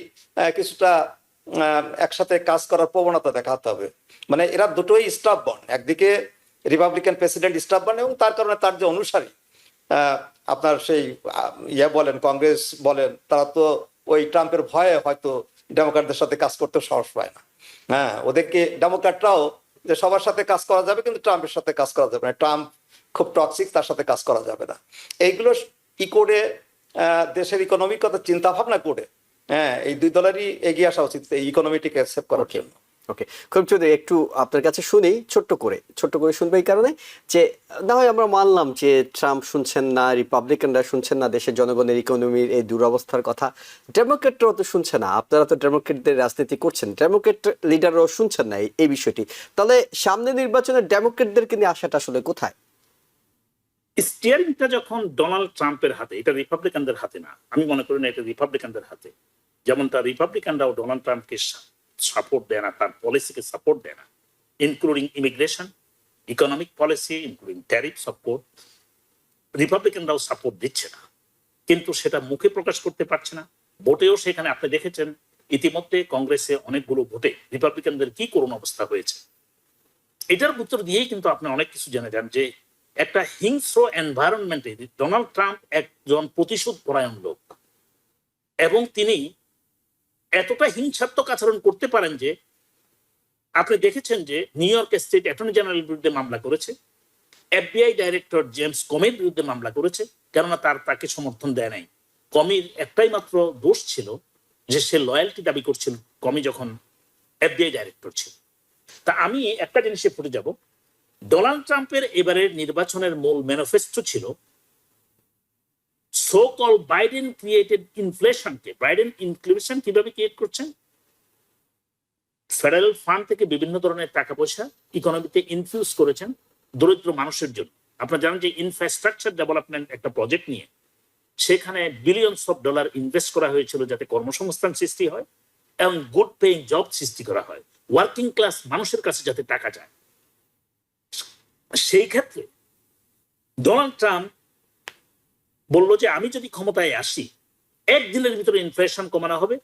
কিছুটা একসাথে কাজ করার প্রবণতা দেখাতে হবে। মানে এরা দুটোই স্টাফ বন, একদিকে রিপাবলিকান প্রেসিডেন্ট স্টাফ বন, এবং তার কারণে তার যে অনুসারী আপনার সেই বলেন কংগ্রেস বলেন, তারা তো ওই ট্রাম্পের ভয়ে হয়তো ডেমোক্র্যাটদের সাথে কাজ করতে সাহস পায় না। হ্যাঁ, ওদেরকে ডেমোক্র্যাটরাও যে সবার সাথে কাজ করা যাবে কিন্তু ট্রাম্পের সাথে কাজ করা যাবে না, ট্রাম্প খুব টক্সিক, তার সাথে কাজ করা যাবে না। এইগুলো কি করে দেশের ইকোনমির কথা চিন্তা ভাবনা করে হ্যাঁ এই দুই দলেরই এগিয়ে আসা উচিত এই ইকোনমিটিকে অ্যাকসেপ্ট করার জন্য। ওকে, খুব চৌধুরী একটু আপনার কাছে শুনি, ছোট্ট করে শুনবো এই কারণে যে না হয় আমরা মানলাম যে ট্রাম্প শুনছেন না, রিপাবলিকানরা শুনছেন না দেশের জনগণের ইকোনমির এই দুরবস্থার কথা, ডেমোক্রেটরাও তো শুনছে না। আপনারা তো ডেমোক্রেটদের রাজনীতি করছেন, ডেমোক্রেট লিডাররাও শুনছেন না এই বিষয়টি। তাহলে সামনে নির্বাচনে ডেমোক্রেটদেরকে নিয়ে আসাটা আসলে কোথায়? স্টিয়ারিংটা যখন ডোনাল্ড ট্রাম্পের হাতে, এটা রিপাবলিকানদের হাতে না, আমি মনে করি না এটা রিপাবলিকানদের হাতে। যেমন তার রিপাবলিকানরাও ডোনাল্ড ট্রাম্পকে সাপোর্ট দেয় না, তার পলিসিকে সাপোর্ট দেয় না, including immigration, economic policy, including tariff support. রিপাবলিকানরাও সাপোর্ট দিচ্ছে না, কিন্তু সেটা মুখে প্রকাশ করতে পারছে না। ভোটেও সেখানে আপনি দেখেছেন ইতিমধ্যে কংগ্রেসে অনেকগুলো ভোটে রিপাবলিকানদের কি করুণ অবস্থা হয়েছে। এটার উত্তর দিয়েই কিন্তু আপনি অনেক কিছু জেনে যান যে একটা হিংস্র এনভায়রনমেন্টে ডোনাল্ড ট্রাম্প একজন প্রতিশোধ পরায়ণ লোক, এবং তিনি এতটা হিংসাত্মক আচরণ করতে পারেন যে আপনি দেখেছেন যে নিউ ইয়র্ক স্টেট অ্যাটর্নি জেনারেলের বিরুদ্ধে মামলা করেছে, এফবিআই ডাইরেক্টর জেমস কমির বিরুদ্ধে মামলা করেছে, কেননা তাকে সমর্থন দেয় নাই। কমির একটাই মাত্র দোষ ছিল যে সে লয়্যালটি দাবি করছিল কমি যখন এফবিআই ডাইরেক্টর ছিল। তা আমি একটা জিনিসে ফুটে যাব, ডোনাল্ড ট্রাম্পের এবারের নির্বাচনের মূল ম্যানিফেস্টো ছিল সো কল বাইডেন ক্রিয়েটেড ইনফ্লেশনকে। বাইডেন ইনফ্লেশন কিভাবে ক্রিয়েট করছেন? ফেডারেল ফান্ড থেকে বিভিন্ন ধরনের টাকা পয়সা ইকোনমিতে ইনফিউজ করেছেন দরিদ্র মানুষের জন্য। আপনারা জানেন যে ইনফ্রাস্ট্রাকচার ডেভেলপমেন্ট একটা প্রজেক্ট নিয়ে সেখানে বিলিয়নস অফ ডলার ইনভেস্ট করা হয়েছিল যাতে কর্মসংস্থান সৃষ্টি হয় এবং গুড পেইং জব সৃষ্টি করা হয়, ওয়ার্কিং ক্লাস মানুষের কাছে যাতে টাকা যায়। সেই ক্ষেত্রে ডোনাল্ড ট্রাম্প বলল যে আমি যদি ক্ষমতায় আসি, একদিনের ভিতরে ইনফ্লেশন কমানো হবে,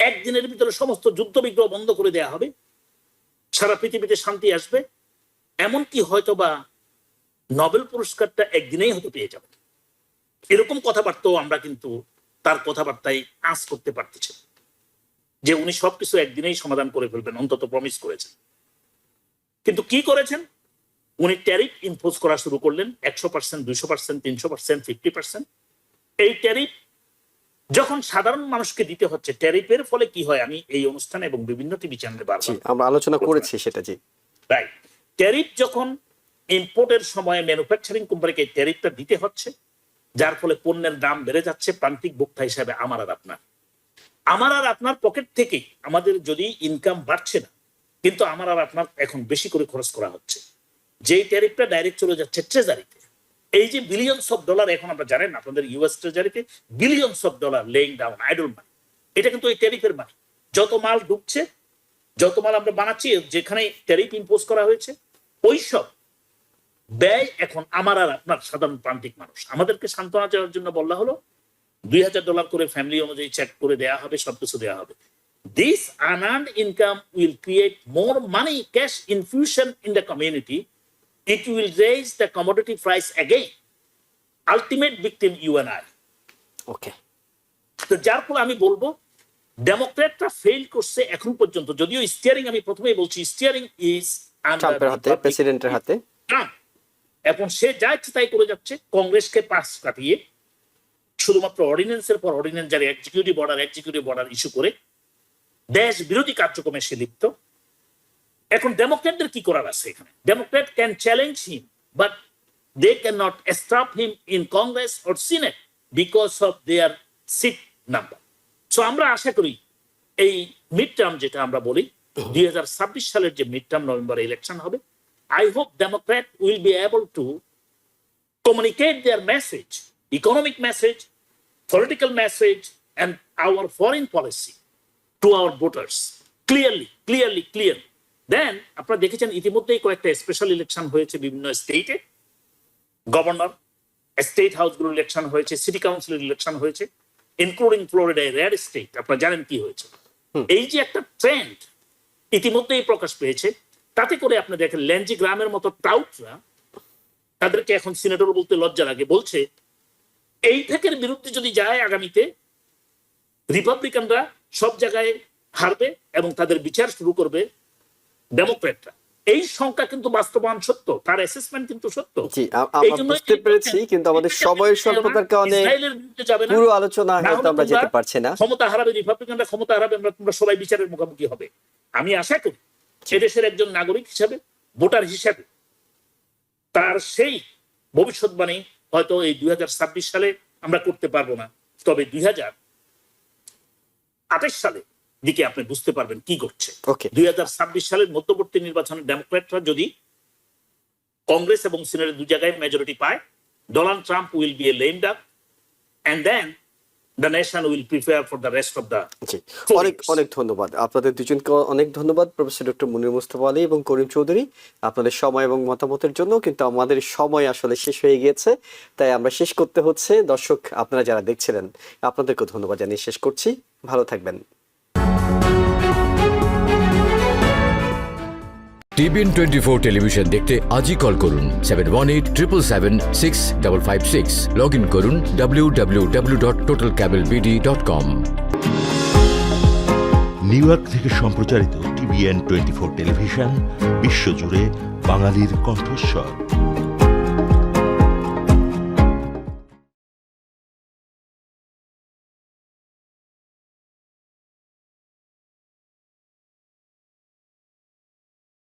একদিনের ভিতরে সমস্ত যুদ্ধ বিগ্রহ বন্ধ করে দেওয়া হবে, সারা পৃথিবীতে শান্তি আসবে, এমনকি হয়তোবা নোবেল পুরস্কারটা একদিনেই হয়তো পেয়ে যাবে। এরকম কথাবার্তাও আমরা কিন্তু তার কথাবার্তায় আঁচ করতে পারতেছি যে উনি সবকিছু একদিনেই সমাধান করে ফেলবেন, অন্তত প্রমিস করেছেন। কিন্তু কি করেছেন? উনি ট্যারিফ ইম্পোজ করা শুরু করলেন 100%, 200%, 300%, 50%। এই ট্যারিফ যখন সাধারণ মানুষকে দিতে হচ্ছে, ট্যারিফের ফলে কি হয় আমি এই অনুষ্ঠানে এবং বিভিন্ন টিভি চ্যানেলে জি বারবার আমরা আলোচনা করেছি সেটা। জি রাইট, ট্যারিফ যখন ইম্পোর্টের সময় ম্যানুফ্যাকচারিং কোম্পানিকে ট্যারিফটা দিতে হচ্ছে, যার ফলে পণ্যের দাম বেড়ে যাচ্ছে, প্রান্তিক ভোক্তা হিসাবে আমার আর আপনার পকেট থেকে আমাদের যদি ইনকাম বাড়ছে না, কিন্তু আমার আর আপনার এখন বেশি করে খরচ করা হচ্ছে, যেই ট্যারিফটা ডাইরেক্ট চলে যাচ্ছে ট্রেজারিতে। এই যে বিলিয়নস অফ ডলার, এখন আমরা জানেন আপনাদের ইউএস ট্রেজারিতে billions of dollar lying down idle money, এটা কিন্তু এই ট্যারিফের মানি। যত মাল ঢুকছে, যত মাল আমরা বানাচ্ছি, যেখানে ট্যারিফ ইম্পোজ করা হয়েছে, ওই সব ব্যয় এখন আমার আর আপনার সাধারণ প্রান্তিক মানুষ। আমাদেরকে সান্ত্বনা দেওয়ার জন্য বলা হলো $2000 করে ফ্যামিলি অনুযায়ী চেক করে দেওয়া হবে, সবকিছু দেওয়া হবে। This unearned income will create more money, cash infusion in the community. It will raise the commodity price again. Ultimate victim, you and I. ওকে। তো যার ফলে আমি বলবো ডেমোক্রেটরা ফেল করছে এখন পর্যন্ত, যদিও স্টিয়ারিং, আমি প্রথমেই বলছি স্টিয়ারিং ইজ ট্রাম্পের হাতে, প্রেসিডেন্টের হাতে। এখন সে যা ইচ্ছে তাই করে যাচ্ছে, কংগ্রেসকে পাশ কাটিয়ে শুধুমাত্র অর্ডিন্যান্সের পর অর্ডিন্যান্স জারি, এক্সিকিউটিভ অর্ডার ইস্যু করে দেশ বিরোধী কার্যক্রমে সে লিপ্ত। এখন ডেমোক্রেটদের কি করার আছে এখানে? Democrat can challenge him, but they can not stop him in Congress or senate because of their seat number. So আমরা আশা করি এই মিড টার্ম, যেটা আমরা বলি 2026 সালের যে মিড টার্ম নভেম্বরে ইলেকশন হবে, I hope Democrat will be able to communicate their message, economic message, political message, and our foreign policy to our voters clearly. Then, আপনারা দেখেছেন ইতিমধ্যেই কয়েকটা স্পেশাল ইলেকশন হয়েছে বিভিন্ন স্টেটে, গভর্নর, স্টেট হাউসগুলোর ইলেকশন হয়েছে, সিটি কাউন্সিলের ইলেকশন হয়েছে, ইনক্লুডিং ফ্লোরিডা রেড স্টেট। আপনারা জানেন কি হয়েছে। এই যে একটা ট্রেন্ড ইতিমধ্যেই প্রকাশ পেয়েছে, তাতে করে আপনি দেখেন ল্যান্ডজি গ্রামের মতো টাউটরা, তাদেরকে এখন সিনেটর বলতে লজ্জা লাগে, বলছে এই ফ্যাকের বিরুদ্ধে যদি যায় আগামীতে রিপাবলিকানরা সব জায়গায় হারবে এবং তাদের বিচার শুরু করবে ডেমোক্রেটরা। এই সংখ্যা কিন্তু বাস্তবায়ন সত্য, তার অ্যাসেসমেন্ট কিন্তু সত্য। জি আমরা বুঝতে পেরেছি, কিন্তু আমাদের সময়ের স্বল্পতার কারণে পুরো আলোচনা হয়তো আমরা যেতে পারছি না। ক্ষমতা হারাবে রিপাবলিকানরা, ক্ষমতা হারাবে, তোমরা সবাই বিচারের মুখোমুখি হবে। আমি আশা করি এদেশের একজন নাগরিক হিসাবে, ভোটার হিসাবে তার সেই ভবিষ্যৎবাণী হয়তো এই 2026 সালে আমরা করতে পারবো না, তবে 2028 সালে দিকে আপনি বুঝতে পারবেন কি করছে। 2026 সালের মধ্যবর্তী নির্বাচনে ডেমোক্রেটরা যদি কংগ্রেস এবং সিনেটের দুই জায়গায় মেজরিটি পায়, Donald Trump will be a lame duck, and then the nation will prepare for the rest of the অনেক ধন্যবাদ আপনাদের দুজনকে। অনেক ধন্যবাদ প্রফেসর ডক্টর মুনির মুস্তফা আলী এবং করিম চৌধুরী, আপনাদের সময় এবং মতামতের জন্য। কিন্তু আমাদের সময় আসলে শেষ হয়ে গিয়েছে, তাই আমরা শেষ করতে হচ্ছে। দর্শক আপনারা যারা দেখছিলেন, আপনাদেরকে ধন্যবাদ জানিয়ে শেষ করছি। ভালো থাকবেন। TBN 24 টেলিভিশন দেখতে আজই কল করুন 7187776556। লগ ইন করুন www.totalcablebd.com। নিউ ইয়র্ক থেকে সম্প্রচারিত TBN 24 টেলিভিশন বিশ্বজুড়ে বাঙালির কণ্ঠস্বর।